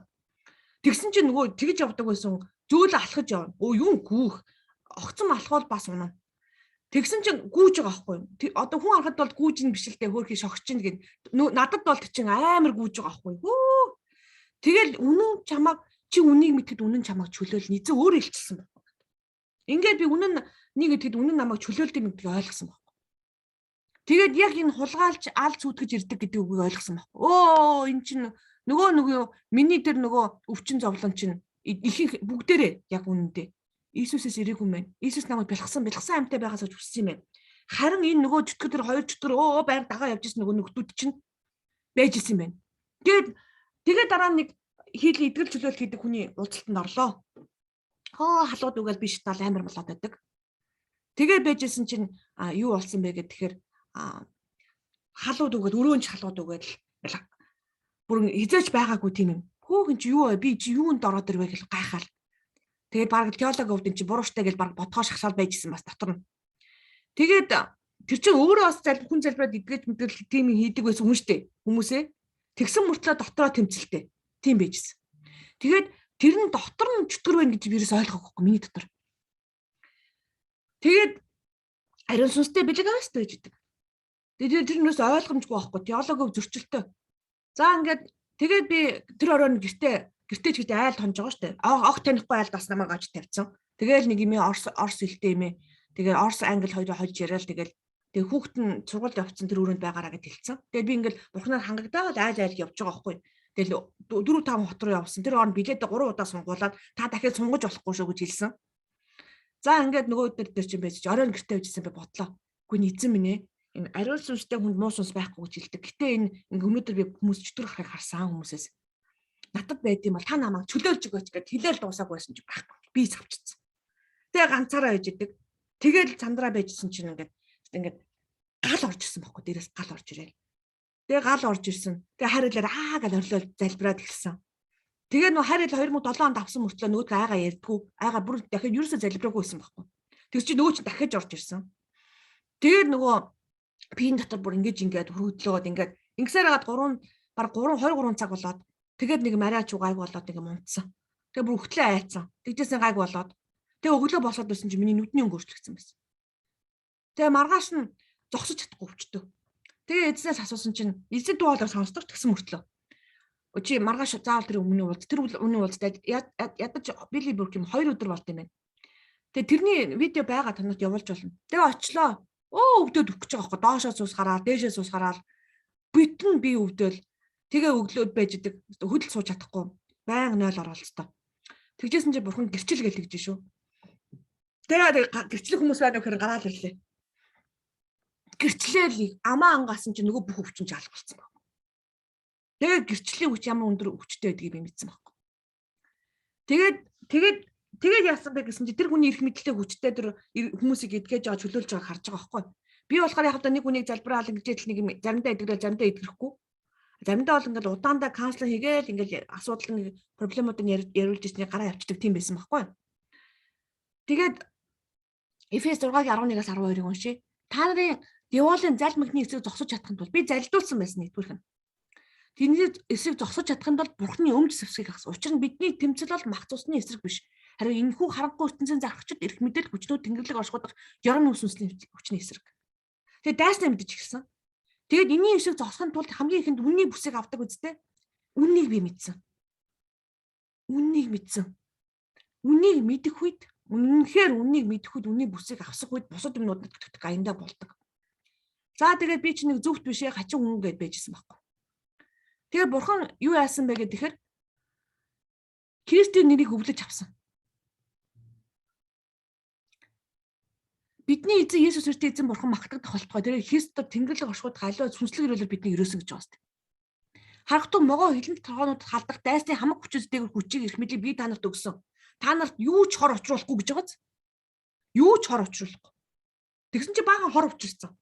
Тэгсэн чинь нөгөө тэгж явдаг байсан. Зөөлө алхаж явна. Юу гүүх. Огцом алхвал бас унаа. Тэгсэн чинь гүүж байгаа байхгүй. Одоо хүн харахад бол гүүж ин биш л дээ хөөрхий шогч ин гэд. Надад бол чинь амар гүүж байгаа байхгүй. Тэгэл үнэн чамаг чи үнийг мэдхэд үнэн чамаг чөлөөлнө. Эзэн өөрөө илчилсэн байна. Ингээд би үнэн нэг гэдгэд үнэн намайг чөлөөлдөг гэдгийг ойлгосон байна. Тэгээд яг энэ хулгайлж аль зүтгэж ирдэг гэдэг үгийг ойлгосон байна. Энэ чинь нөгөө миний тэр нөгөө өвчин зовлон чинь их бүгдээрээ яг үнэндээ Иесусээс ирээгүй юм байна. Иесус намайг бэлгсэн амьтаа байгаасаа хүссэн юм байна. Харин энэ нөгөө чөтгөр тэр хоёр чөтгөр байр дагаа явж исэн нөгөө нөхдүүд чинь байж исэн юм байна. Тэгээд дараа нэг хийл эдгэл чөлөөлт хийдэг хүний уулзалтанд орлоо. халууд үгээл биш тал амар болоод байдаг. Тэгээд байжсэн чинь юу болсон бэ гэхээр халууд үгээл өрөөнд халууд үгээл бүр хизээч байгаагүй тийм юм. Хөөгөн чи юу вэ? Би чи юунд ороод ирвэ гэж гайхаал. Тэгээд баг теологи өвдөн чи бурууштай гэж баг бодгоо шахсаад байжсэн бас дотор нь. Тэгээд тэр чинь өөрөө бас хүн залбираад идгээд мэдрэл тийм хийдэг байсан хүн штэ хүмүүсээ. Тэгсэн мөртлөө дотроо тэмцэлтэй. Тийм байжсэн. Тэгээд тэр нь дотор нь чөтгөр байна гэж би ерөөс ойлгоогүй миний дотор. Тэгээд ариун сүнстэй бэлэг аастай гэж хэлдэг. Тэгээд тэр нь ойлгомжгүй байхгүй теологи зөрчилтэй. За ингээд тэгээд би тэр оройн гэртээ ч гэдэг айл тонж байгаа штэ. Огт танихгүй айлд бас намайг аж тавьсан. Тэгээл нэг юм орс хэлтэй юм ээ. Тэгээд орс англи хоёроо хожиж яриад тэгээд хүүхэд нь сургуульд явцсан тэр өрөөнд байгаараа гэж хэлсэн. Тэгээд би ингээд бурхнаар хангагдаад айл явж байгаа байхгүй. Тэгэл 4-5 хот руу явсан. Тэр орн билетээ 3 удаа сунгуулад та дахиад сунгаж болохгүй шүү гэж хэлсэн. За ингээд нөгөө өдөр дээр чинь байж оройн гэртээ байжсэн би бодлоо. Үгүй эзэн минь ээ. Энэ ариун сүнстэй хүнд муу сүнс байхгүй гэж хэлдэг. Гэтэ энэ өнөөдөр би хүмүүс чөтгөр харахыг харсан хүмүүсээс. Надад байд юм бол та намайг чөлөөлж өгөөч гэж хэлээл дуусаагүй байсан чи байхгүй. Би завччихсан. Тэгээ ганцаараа байж идэг. Тэгэл цандраа байжсэн чинь ингээд гал орж ирсэн байхгүй. Дээрээс гал орж ирээ. Тэгээ гал орж ирсэн. Тэгээ хариулаар гэж орлоо залбираад эхэлсэн. Тэгээ нөө хариул 2007 онд авсан мөртлөө нөгөөд айгаа ярьдгүү. Айгаа бүр дахиад ерөөсөө залбираагүй байсан байхгүй. Тэг чи нөгөө чи дахиж орж ирсэн. Тэгээд нөгөө пин дотор бүр ингээд хөдлөөд ингээд ингэсээр хагаад 23 цаг болоод тэгээд нэг мараач гайг болоод нэг юм унтсан. Тэгээ бүр өгтлээ айцсан. Тэгжсэн гайг болоод тэгээ өглөө босоод байсан чи миний нүдний өнгөрчлөгдсөн байсан. Тэгээ маргааш нь зогсож чадахгүй өвчтөө. Тэгээ эзнээс асуусан чинь эзэн дуулаар сонсдог тэгсэн мөртлөө. Чи маргааш заавал тэр өмнө уулзтай ядаж Билли Бурк юм 2 өдөр болд юм байна. Тэгээ тэрний видео байгаа танад явуулж болно. Тэгээ очлоо. Өвдөд өгч байгаа байхгүй. Доошоо суусгараад, дээшээ суусгараад битэн би өвдөөл. Тэгээ өглөөд байж идэг. Хөдөл сууж чадахгүй. Баян 0 оролцоо. Тэгжсэн чи бурхан гэрчил гэлэгж шүү. Тэгээ гэрчлэх хүмүүс байна гэхээр гараал ирлээ. Гэрчлээл амаа ангасан чи нөгөө бүх өвчин чаалах болсон байна. Тэгээ гэрчлийн хүч ямар өндөр өвчтэй байдгийг би мэдсэн байхгүй. Тэгээд яасан бэ гэсэн чи тэр хүний эрх мэдэлтэй хүчтэй тэр хүмүүсийг эдгэж байгаа чөлөөлж байгааг харж байгаа байхгүй. Би болохоор яг нэг хүнийг залбираал ингэж нэг юм заримдаа эдгэрэл заримдаа эдгэрэхгүй. Заримдаа бол ингээд удаандаа каунслинг хийгээл ингээд асуудал нэг проблемуудыг яриулж ирсний гараа явчихдаг тийм байсан байхгүй. Тэгээд Эфес 6:11-аас 12-ыг уншия. Та нарын Деволын залмигны эсрэг зогсож чадахын тулд би залдуулсан байсан нэгдүгээрх нь. Тэний эсрэг зогсож чадахын тулд Бурхны өмч зэвсгийг хас. Учир нь бидний тэмцэл бол мах цусны эсрэг биш. Харин энэхүү харанхуй ертөнцийн зархагчид эрх мэдэл хүчнүүд тэнгэрлэг оршуудах ёрон үсүнсний хүчний эсрэг. Тэгээд дайснаа мэдэж эхэлсэн. Тэгээд энэний эсрэг зогсохын тулд хамгийн ихэнд үнний бүсийг авдаг үстэй. Үннийг би мэдсэн. Үннийг мэдэх үед үнэнхээр үннийг мэдэх үед үнний бүсийг авсах үед бусад юмнууд нэгтгэдэг аяндаа болдог. За тэгээд би ч нэг зөвхт бишээ хачин хүн гэдээ байжсэн байхгүй. Тэгээд бурхан юу яасан бэ гэхээр Христийн нэрийг өвлөж авсан. Бидний эзэн Есүс Христийн эзэн бурхан магтагдах болтгой. Тэр Христээр тэнгэрлэг оршууд галиа сүнслэг ирүүлэл бидний өрөөсөн гэж байна. Харагдсан могоо хилэнт толгоонууд халдах дайсны хамаг хүчтэй хүчийг эрх мэдлийг би та нарт өгсөн. Та нарт юу ч хор учруулахгүй гэж байгааз. Юу ч хор учруулахгүй. Тэгсэн чи баахан хор учирсан.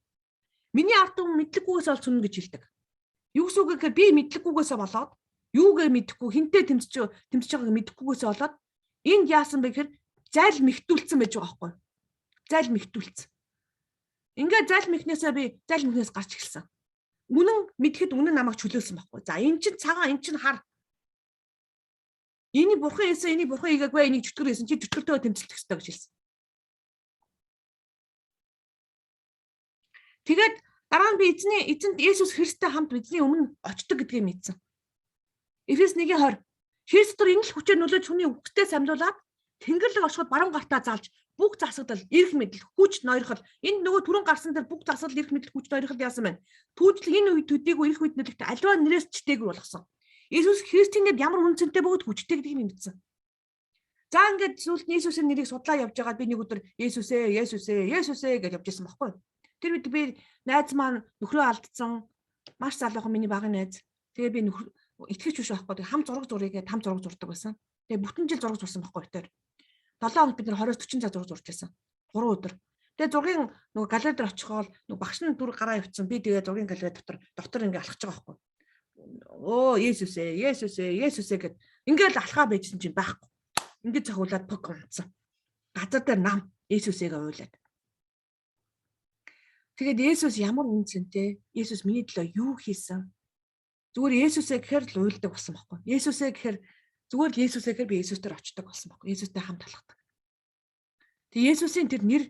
Миний ард түмэн мэдлэггүйгээс ол сүнэн гэж хэлдэг. Юу гэсэн үг гэхээр би мэдлэггүйгээсээ болоод юугээ мэдэхгүй хинтээ тэмцэж байгааг мэдэхгүйгээсээ болоод энд яасан бэ гэхээр зайл мэгтүүлсэн байж байгаа байхгүй. Зайл мэгтүүлсэн. Ингээд зайл мэгнээсээ би зайл мэгнээс гарч эхэлсэн. Үнэн мэдэхэд үнэн намайг чөлөөлсөн байхгүй. За эн чин цагаан эн чин хар. Энийг бурхан хийсэн, энийг бурхан хийгээгүй, энийг чөтгөр хийсэн чи чөтгөртөө тэмцэлдэх ёстой гэж хэлсэн. Тэгээд дараа нь би эзэнт Есүс Христтэй хамт бидний өмнө очдог гэдгийг мэдсэн. Эфес 1:20 Христээр энэ л хүчээр нөлөөж хүний үгтэй самдуулаад тэнгэрлэг оршиход баруун гартаа залж бүх засагдал, эрх мэдэл, хүч ноёрхол энэ нөгөө түрүүн гарсан дээр бүх засагдал, эрх мэдэл, хүч ноёрхол яасан байна. Түүжлэг энэ үед төдийгүй эрх үед нөлөөлөлт аливаа нэрээс ч дээгүүр болгосон. Есүс Христийн нэр ямар үнцэнтэй бөгөөд хүчтэй гэдгийг мэдсэн. За ингээд сүлд Есүсийн нэрийг судлаа явж байгаа би нэг өдөр Есүсээ гэж явж ирсэн байхгүй. Тэр үед би найз маань нөхрөө алдсан маш залуухан миний багын найз. Тэгээ би итгэж биш байхгүй. Хам зураг зурдаг байсан. Тэгээ бүтэн жил зураг зурсан байхгүй тэр. 7 хоног бид нар 20-40 цаг зураг зурж байсан. 3 өдөр. Тэгээ зургийн нөгөө галерей дээр очихоор нөгөө багш нь дүр гараа явуулсан. Би тэгээ зургийн галерей дотор ингээ алхаж байгаа байхгүй. Оо Есүс гэд ингээл алхаа байжсэн чинь байхгүй. Ингээд цохиулаад пок унтсан. Газар дээр нам Есүсэйг уйлаад. Тэгээд Есүс ямар үнцэнтэй? Есүс миний төлөө юу хийсэн? Зүгээр Есүсээ гэхээр л уйлдаг болсон байхгүй. Есүсээ гэхээр зүгээр л Есүсээ гэхээр би Есүстээр очдог болсон байхгүй. Есүстэй хамт алхдаг. Тэгээ Есүсийн тэр нэр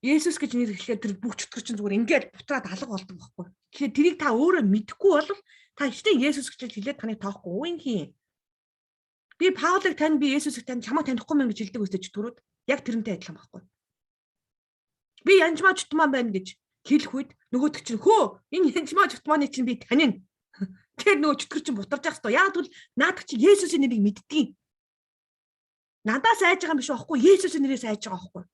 Есүс гэж нэр хэлэхэд тэр бүх чөтгөр чинь зүгээр ингээд бутраад алга болдог байхгүй. Тэгэхээр тэрийг та өөрөө мэдэхгүй бол та ихтэй Есүс гэж хэлээд таныг тоохгүй уу юм хий. Би Паулыг тань, би Есүсийг тань, чамайг танихгүй мэн гэж хэлдэг үстэй чөтгөрүүд яг тэрнтэй адилхан байхгүй. Би янжмаа чутмаа байна гэж хэлэх үед нөгөөдөг чинь хөө энэ янжмаа чутмааны чинь би танина. Тэр нөгөө чөтгөр чинь бутарж явах ёстой. Яг тэгвэл наад чи Есүсийн нэрийг мэддэг. Надаас айж байгаа юм биш байхгүй. Есүсийн нэрээс айж байгаа байхгүй.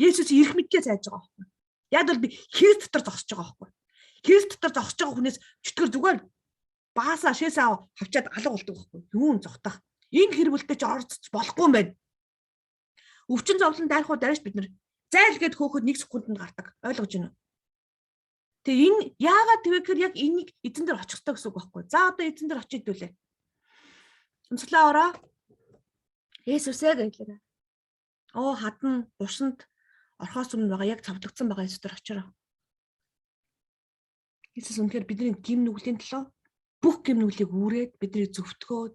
Есүсийн эрх мэдлээс айж байгаа байхгүй. Яг бол би Христ дотор зогсож байгаа байхгүй. Христ дотор зогсож байгаа хүнээс чөтгөр зүгээр баасаа шээсээ хавчаад алга болдог байхгүй. Юун зогтах. Энэ хэрвэлтэй чи орцож болохгүй юм байна. Өвчин зовлон дайрхуу дараач бид нар зайл гээд хөөхөд 1 секундэд гардаг. Ойлгож байна уу? Тэгээ энэ яагаад тэгвэл яг энийг эзэн дээр очих хэрэгтэй гэсэн үг байхгүй. За одоо эзэн дээр очиж идүүлээ. Өмсглөө ороо. Есүсээ гэлээ. Оо хадна усанд орхоос өмнө байгаа яг цавдлагдсан байгаа Есүс дээр очироо. Есүс үнэхээр бидний гим нүглийн төлөө бүх гим нүглийг үүрээд бидний зөвтгөөд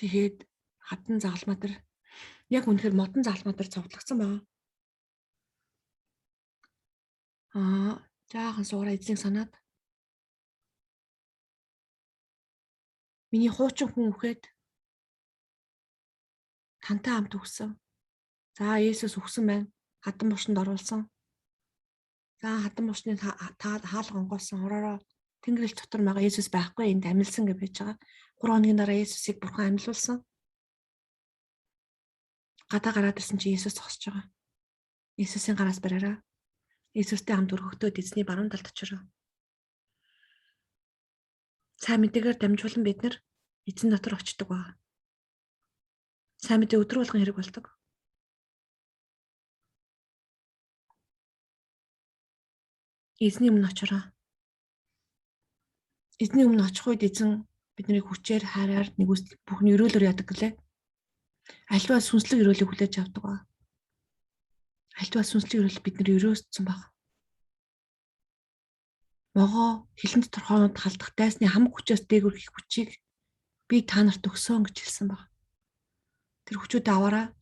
тэгээд хатан загалмаа дээр яг үнэхээр модон загалмаа дээр цавдлагдсан байгаа. Жаахан суура эзнийг санаад. Миний хуучин хүн үхээд тантай хамт үхсэн. За Есүс үхсэн байна. Хатан бушинд оруулсан. За хатан бушны хаалга онгоосон ороороо Тэнгэрэл дотор байгаа Есүс байхгүй энд амилсан гэж байж байгаа. 3 хоногийн дараа Есүсийг бурхан амилуулсан. Гадаа гараад ирсэн чи Есүс зогсож байгаа. Есүсийн гараас бараараа. Есүстэй хамт өргөгдөөд эзний баруун талд очироо. Сайн мэдээгээр дамжуулан бид нар эзэн дотор очдог байна. Сайн мэдээ өдөр болгон хэрэг болдог. Эзний өмнө очироо. Эзний өмнө очих үед эзэн бидний хүчээр хараар нэгүсэл бүхний өрөөлөөр яадаг гэлээ. Альва сүнслэг өрөөлийг хүлээж авдаг ба. Альва сүнслэг өрөөл бидний өрөөссөн баг. Могоо хилэн дотор хоонод халдах дайсны хамаг хүчээс дээгүүр их хүчийг би та нарт өгсөн гэж хэлсэн баг. Тэр хүчүүдээ аваараа.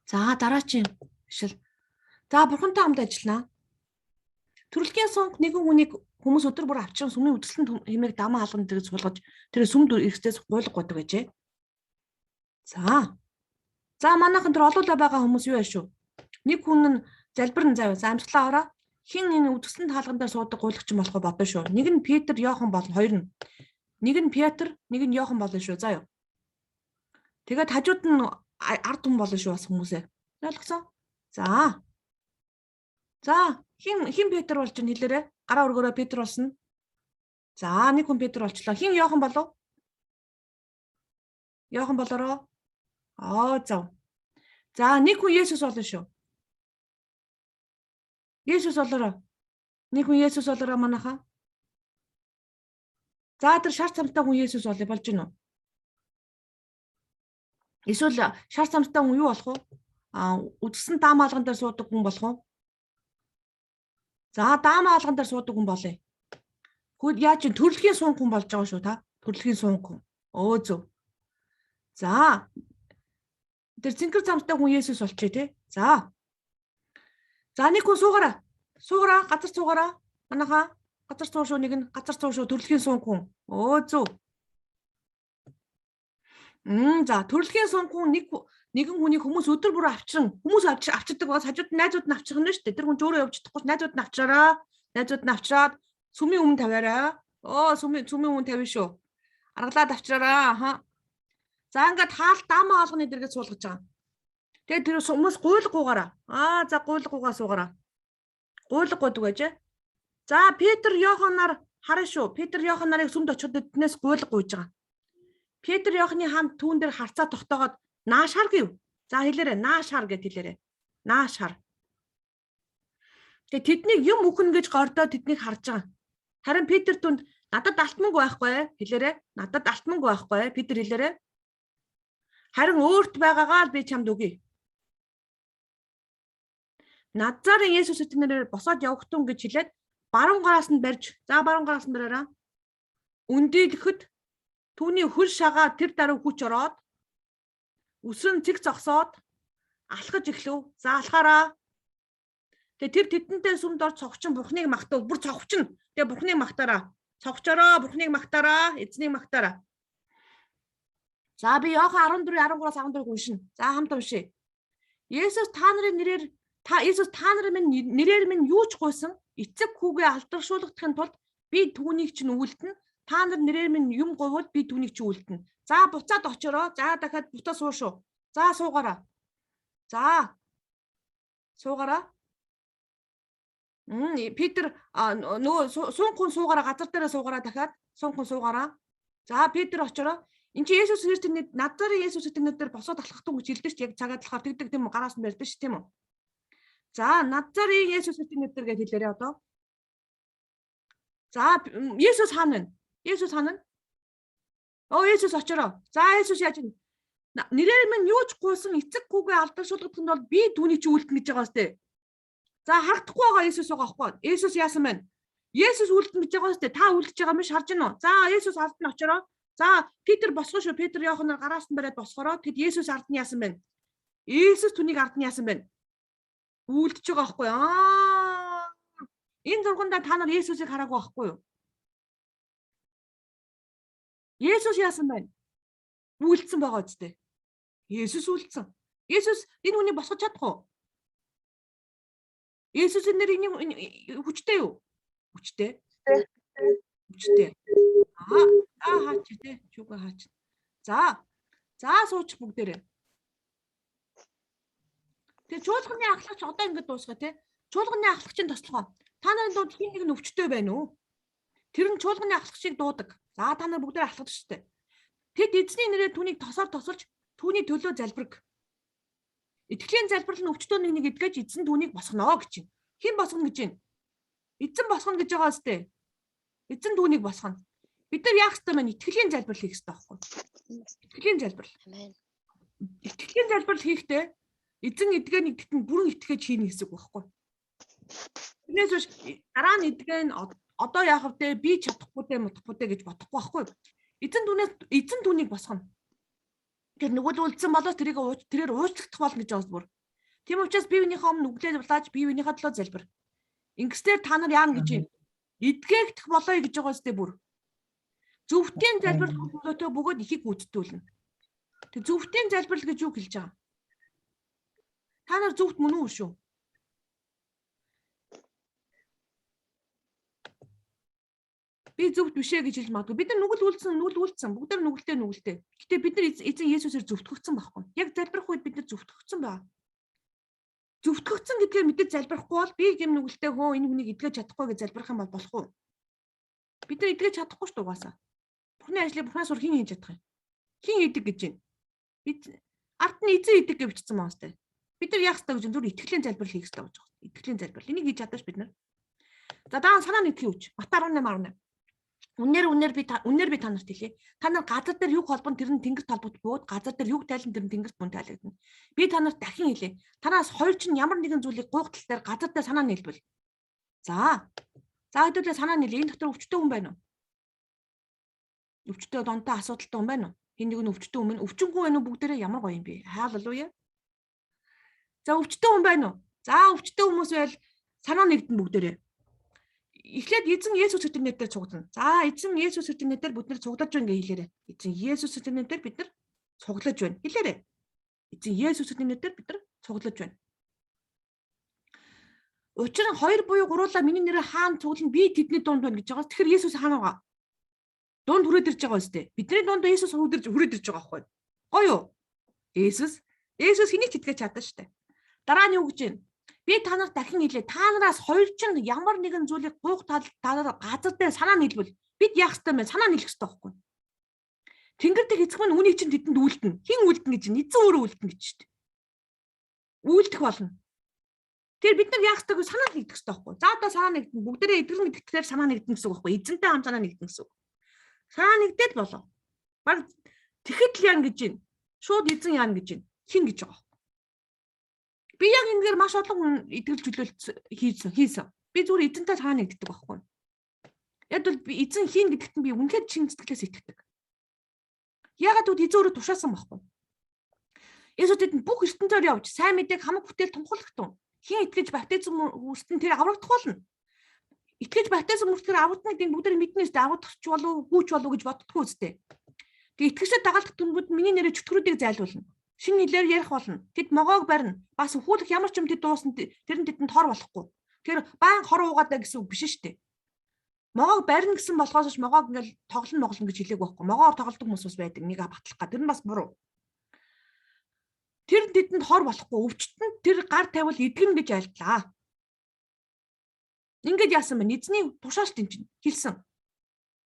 За дараагийн бишэл. За бурхантай хамт ажиллана. Төрөлхийн сонг нэгэн хүнийг хүмүүс өдөр бүр авчран сүмийн үдгсэлэн хэмээх дамаа хаалган дээр суулгаж тэр сүмд эргэстээс гуйлгадаг гэжээ. За манайхан тэр олуулаа байгаа хүмүүс юу яаш шүү. Нэг хүн нь залбир нь заяа амсгалаа ороо. Хин энэ үдгсэлэн хаалган дээр суудаг гуйлагч юм болох бодно шүү. Нэг нь Петр, Йохан бол хоёр нь. Нэг нь Петр, нэг нь Йохан болно шүү. Заяа. Тэгээд хажууд нь ард хүн болно шүү бас хүмүүсээ. Ойлгосон? За хин Петр болж хэлээрэ. Гараа өргөөрөө Петр болсон. За нэг хүн Петр болчлоо. Хин Йохан болов? Йохан болороо. За нэг хүн Есүс болно шүү. Есүс болороо. Нэг хүн Есүс болороо манайхаа. За тэр шар цамтай хүн Есүс болж гин үү? Эсвэл шар цамтай хүн юу болох вэ? Үдгсэн даам хаалган дээр суудаг хүн болох уу? За даам хаалган дээр суудаг хүн болъё. Хөөд яаж ин төрөлхийн сунг хүн болж байгаа шүү та. Төрөлхийн сунг хүн. Зөв. За тэр цэнхэр цамтай хүн Есүс болчихё те. За нэг хүн суугаараа. Газар суугаараа. Манайхаа газар суур шүү нэг нь газар суур шүү төрөлхийн сунг хүн. Зөв. За төрөлхийн сунг хүн нэгэн хүнийг хүмүүс өдөр бүр авчирдаг бас хажууд найзууд нь авчирх нь шүү дээ. Тэр хүн ч өөрөө явж чадахгүй найзууд нь авчираа. Найзууд нь авчираад сүмийн өмнө тавиараа. Сүмийн өмнө тавина шүү. Аргалаад авчираа. За ингээд хаалт даамаа хаалганы дэргээ суулгаж байгаа. Тэгээд тэр хүмүүс гуйлгуугаараа. За гуйлгуугаа суугаараа. Гуйлгууд гэж. За Петр, Йоханаар Хараа шүү. Петр Иохан нарыг сүмд очиод эднээс гуйлга гуйж байгаа. Петр Иоханы хамт түүн дээр харцаа тогтоогоод нааш хар гэв. За хэлээрэй, нааш хар гэд хэлээрэй. Нааш хар. Тэгээ тэднийг юм өхөн гэж гордоо тэднийг харж байгаа. Харин Петр түнд надад алтманг байхгүй хэлээрэй. Надад алтманг байхгүй. Петр хэлээрэй. Харин өөрт байгаагаа л би чамд өгье. Назарын Есүс эднэрээр босоод явахтун гэж хэлээд баруун гараас нь барьж. За баруун гараас нь бариараа. Үндийлэхэд түүний хөл шагаа тэр даруй хүч ороод өсрөн цэг зогсоод алхаж эхлэв. За алхаараа. Тэгээ тэр тэдэнтэй сүмд орж цогчин Бурхныг магтав. Бүр цогчин. Тэгээ Бурхныг магтаараа. Цогчороо Бурхныг магтаараа. Эзнийг магтаараа. За би Иохан 14:13-аас 14 уншина. За хамт уншъя. Есүс та нарын нэрээр минь юу ч гуйсан эцэг хүүгээ алдаршуулгахын тулд би түүнийг чинь үлдэнэ. Та нар нэрээр минь юм говьвол би түүнийг чинь үлдэнэ. За буцаад очороо. За дахиад бутаа суу шүү. За суугаараа. За суугаараа. Петр нөгөө суунхун суугаараа газар дээрээ суугаараа дахиад суунхун суугаараа. За Петр очороо. Энд чи Есүс Христосийн Назарын Есүс Христосийн нэрээр босоод алхахтун гэж хэлдэг ч яг цагаад болохоор тэгдэг тийм үү? Гараас нь барьдаг ш тийм үү? За Назарын Есүс Христосийн нэрээр гэж хэлээрэй одоо. За Есүс хаана вэ? Есүс хаана вэ? Есүс очороо. За Есүс яаж вэ? Нэрээр минь юу ч гуйсан эцэг хүүгээ алдаршуулгахын бол би түүний чи үлдэнэ гэж байгаа сте. За харагдахгүй байгаа Есүс байгаа байхгүй. Есүс яасан бэ? Есүс үлдэнэ гэж байгаа сте. Та үлдэж байгаа юм шарж гинэ үү? За Есүс алдна очороо. За Петр босгоо шүү. Петр Иоханаар гараас нь бариад босгороо. Тэгэд Есүс ард нь яасан бэ? Есүс түүнийг ард нь яасан бэ? Үлдэж байгаа байхгүй. Энэ зургандаа та нар Есүсийг хараагүй байхгүй юу? Есүс яасан бэ? Үлдсэн байгаа үстэй. Есүс үлдсэн. Есүс энэ хүнийг босгож чадах уу? Есүсийн нэр хүчтэй юу? Хүчтэй. Хүчтэй. Хаач тий. Чүгэ хаач. За суучих бүгдээрээ. Тэгээ чуулганы ахлагч одоо ингэж дуусгаа тий. Чуулганы ахлагчийн тослогоо. Та нарын дунд хин нэг нь өвчтөй байна уу? Тэр нь чуулганы ахлагчийг дуудаг. За та нар бүгдээр ахлагч штэ. Тэд эзний нэрээр түүнийг тосоор тосолж түүний төлөө залбирг. Итгэлийн залбирал нь өвчтөй нэг эдгэж эзэн түүнийг босгоно гэж байна. Хэн босгоно гэж байна? Эзэн босгоно гэж байгаа сте. Эзэн түүнийг босгоно. Бид нар яах ёстой вэ? Итгэлийн залбирал хийх ёстой байхгүй юу? Итгэлийн залбирал. Итгэлийн залбирал хийхдээ эзэн эдгээ нэгтгэн бүрэн итгэж хийнэ гэсэн үг байхгүй юу? Тэрнээс биш дараа нь эдгээ нь одоо яах вэ? Би чадахгүй дээ, мутахгүй дээ гэж бодохгүй байхгүй юу? Эзэн түүнийг босгоно. Тэр нөгөө л үлдсэн болоо тэрээр уучлагдах болно гэж байна бүр. Тийм учраас бие биенийхээ өмнө нүглээ булааж бие биенийхээ төлөө залбир. Ингэснээр та нар яана гэж юм. Эдгээгдэх болоё гэж байгаа сте бүр. Зөвхтийн залбирал төлөөтэй бөгөөд ихийг гүйцэтгүүлнэ. Тэг зөвхтийн залбирал гэж юу хэлж байгаа? Та нар зөвхт мөн үү шүү? Би зөвхт бишээ гэж хэлж магадгүй. Бид нар нүгэл үлдсэн. Бүгд нар нүгэлтэй. Гэтэ бид нар эзэн Есүсээр зөвтгөгдсөн байхгүй. Яг залбирах үед бид нар зөвтгөгдсөн байна. Зөвтгөгдсөн гэдгээр мэдээж залбирахгүй бол би гэм нүгэлтэй хөө энэ хүнийг эдгэж чадахгүй гэж залбирах юм бол болох уу? Бид нар эдгэж чадахгүй ш дугаасаа. Бурхны ажлыг Бурханаас өөр хэн хийж чадах юм? Хэн хийдэг гэж байна? Бид ард нь эзэн хийдэг гэж бичсэн мөн сте. Бид нар яах ёстой гэж зүгээр итгэлийн залбирал хийх ёстой гэж байна. Итгэлийн залбирал. Энийг хийж чадаач бид нар. За даан санаа нэгтгэх үуч. Мата 18:18. Үнээр би та нарт хэлье. Та нар газар дээр юг холбон тэр нь тэнгэрт холбогд бууд, газар дээр юг тайлан тэр нь тэнгэрт мөн тайлагдана. Би та нарт дахин хэлье. Танаас хоёр чинь ямар нэгэн зүйлийг гуйгтал дээр газар дээр санаа нийлбэл. За хэдүүлээ санаа нийл. Энэ дотор өвчтөй хүн байна уу? Өвчтөй донтой асуудалтай хүн байна уу? Хин нэг нь өвчтөй хүн, өвчнгүй байна уу бүгдээрээ ямар гоё юм бэ? Хааллууя. За өвчтөй хүн байна уу? За өвчтөй хүмүүс байл санаа нэгдэн бүгдээрээ. Эхлээд эзэн Есүс Христосийн нэрээр цуглана. За эзэн Есүс Христосийн нэрээр бид нар цуглаж байна гэж хэлээрэй. Эзэн Есүс Христосийн нэрээр бид нар цуглаж байна. Хэлээрэй. Эзэн Есүс Христосийн нэрээр бид нар цуглаж байна. Учир нь хоёр буюу гуруула миний нэрээр хаана цуглана би тэдний дунд байна гэж байгаа. Тэгэхээр Есүс хаана байгаа? Дунд хүрээд ирж байгаа үстэй. Бидний дунд Есүс хүрээд ирж байгаа байхгүй. Гоё юу? Есүс хэнийг тэтгэж чадсан штэ. Дараа нь юу гэж байна? Би та нарт дахин хэлээ. Та нараас хоёр чинь ямар нэгэн зүйлийг гуух талаар газар дээр санаа нийлбэл бид яах ёстой юм бэ? Санаа нийлэх ёстой байхгүй. Тэнгэр дэх эцэг маань үнийг чинь тэдэнд үлдэнэ. Хин үлдэнэ гэж нь эзэн өөрөө үлдэнэ гэж шүү дээ. Үлдэх болно. Тэр бид нар яах ёстойг санаа нэгдэх ёстой байхгүй. За одоо санаа нэгдэн бүгдээрээ эдгэрэн гэдэгтээр санаа нэгдэн гэсэн үг байхгүй. Эзэнтэй хам санаа нэгдэн гэсэн үг. Санаа нэгдээд болов. Баг тэгэхэд л яан гэж байна. Шууд эзэн яан гэж байна. Хин гэж байгаа. Би яг энэгээр маш олон хүн итгэл чөлөөлт хийсэн. Би зүгээр эзэнтэй санаа нэгддэг байхгүй. Яг бол би эзэн хийн гэдэгт нь би үнэхээр чин сэтгэлээс итгэдэг. Ягаад гэвэл эзэн өөрөө тушаасан байхгүй. Есүс тэдэнд бүх ертөнцөөр явж сайн мэдээг хамаг бүтээл тунхаглахтун. Хин итгэж баптизм үүсгэн тэр аврагдах болно. Итгэж баптизм үүсгэр аврагдана гэдэг бүгд мэднээс аврагдах ч болов гүйч болов гэж боддгоо үстэй. Тэгээ итгэжтэй дагалдах түнбүүд миний нэрээр чөтгөрүүдийг зайлуулна. Шинэ хэлээр ярих болно. Тэд могоог барина. Бас өхүүлэх ямар ч юм тэд дуусна. Тэр нь тэдэнд хор болохгүй. Тэр баян хор уугаадаа гэсэн үг биш шүү дээ. Могоог барина гэсэн болохоос ч могоог ингээл тоглоно гэж хэлээг байхгүй. Могоор тоглодог хүмүүс бас байдаг. Нэг батлах га. Тэр нь бас буруу. Тэр тэдэнд хор болохгүй. Өвчтөнд тэр гар тавил эдгэн гэж айлтлаа. Ингээд яасан бэ? Эзний тушаалт юм чинь хэлсэн.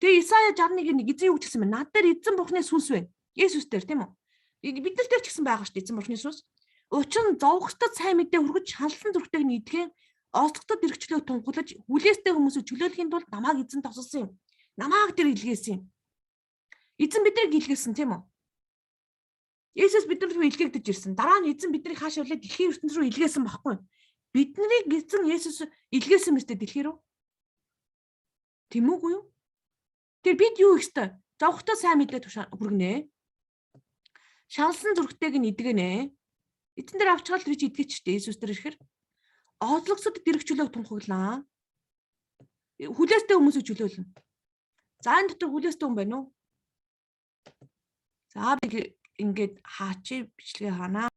Тэгээ Исая 61:1 эзэн юу гэж хэлсэн бэ? Над дээр эзэн бурхны сүнс байна. Есүс дээр тийм үү? Бид нар дээр ч гэсэн байгаа шүү дээ эзэн бурхны сүнс. Учир нь зовгостод сайн мэдээ хүргэж шаналсан зүрхтэйг нь эдгэн осцогдод эргчлөө тунхаглаж хүлээстэй хүмүүсийг чөлөөлөхийн тулд намайг эзэн тосолсон юм. Намайг тэр илгээсэн юм. Эзэн биднийг илгээсэн тийм үү? Есүс бид нар руу илгээгдэж ирсэн. Дараа нь эзэн биднийг хааш явуулаад дэлхийн ертөнц рүү илгээсэн баггүй. Биднийг эзэн Есүс илгээсэн мэт дэлхий рүү. Тийм үгүй юу? Тэр бид юу их ёстой? Зовхтой сайн мэдээ хүргэнэ. Шаналсан зүрхтэйг нь эдгэнэ. Эзэн дээр авчгаал тэр чи эдгээч штэ Есүс дээр ирэхээр одлогсод дэрэгчлөөг тунхаглаа. Хүлээстэй хүмүүсийг чөлөөлнө. За энэ дотор хүлээстэй хүн байна уу? За би ингээд хаачи бичлэгээ хаана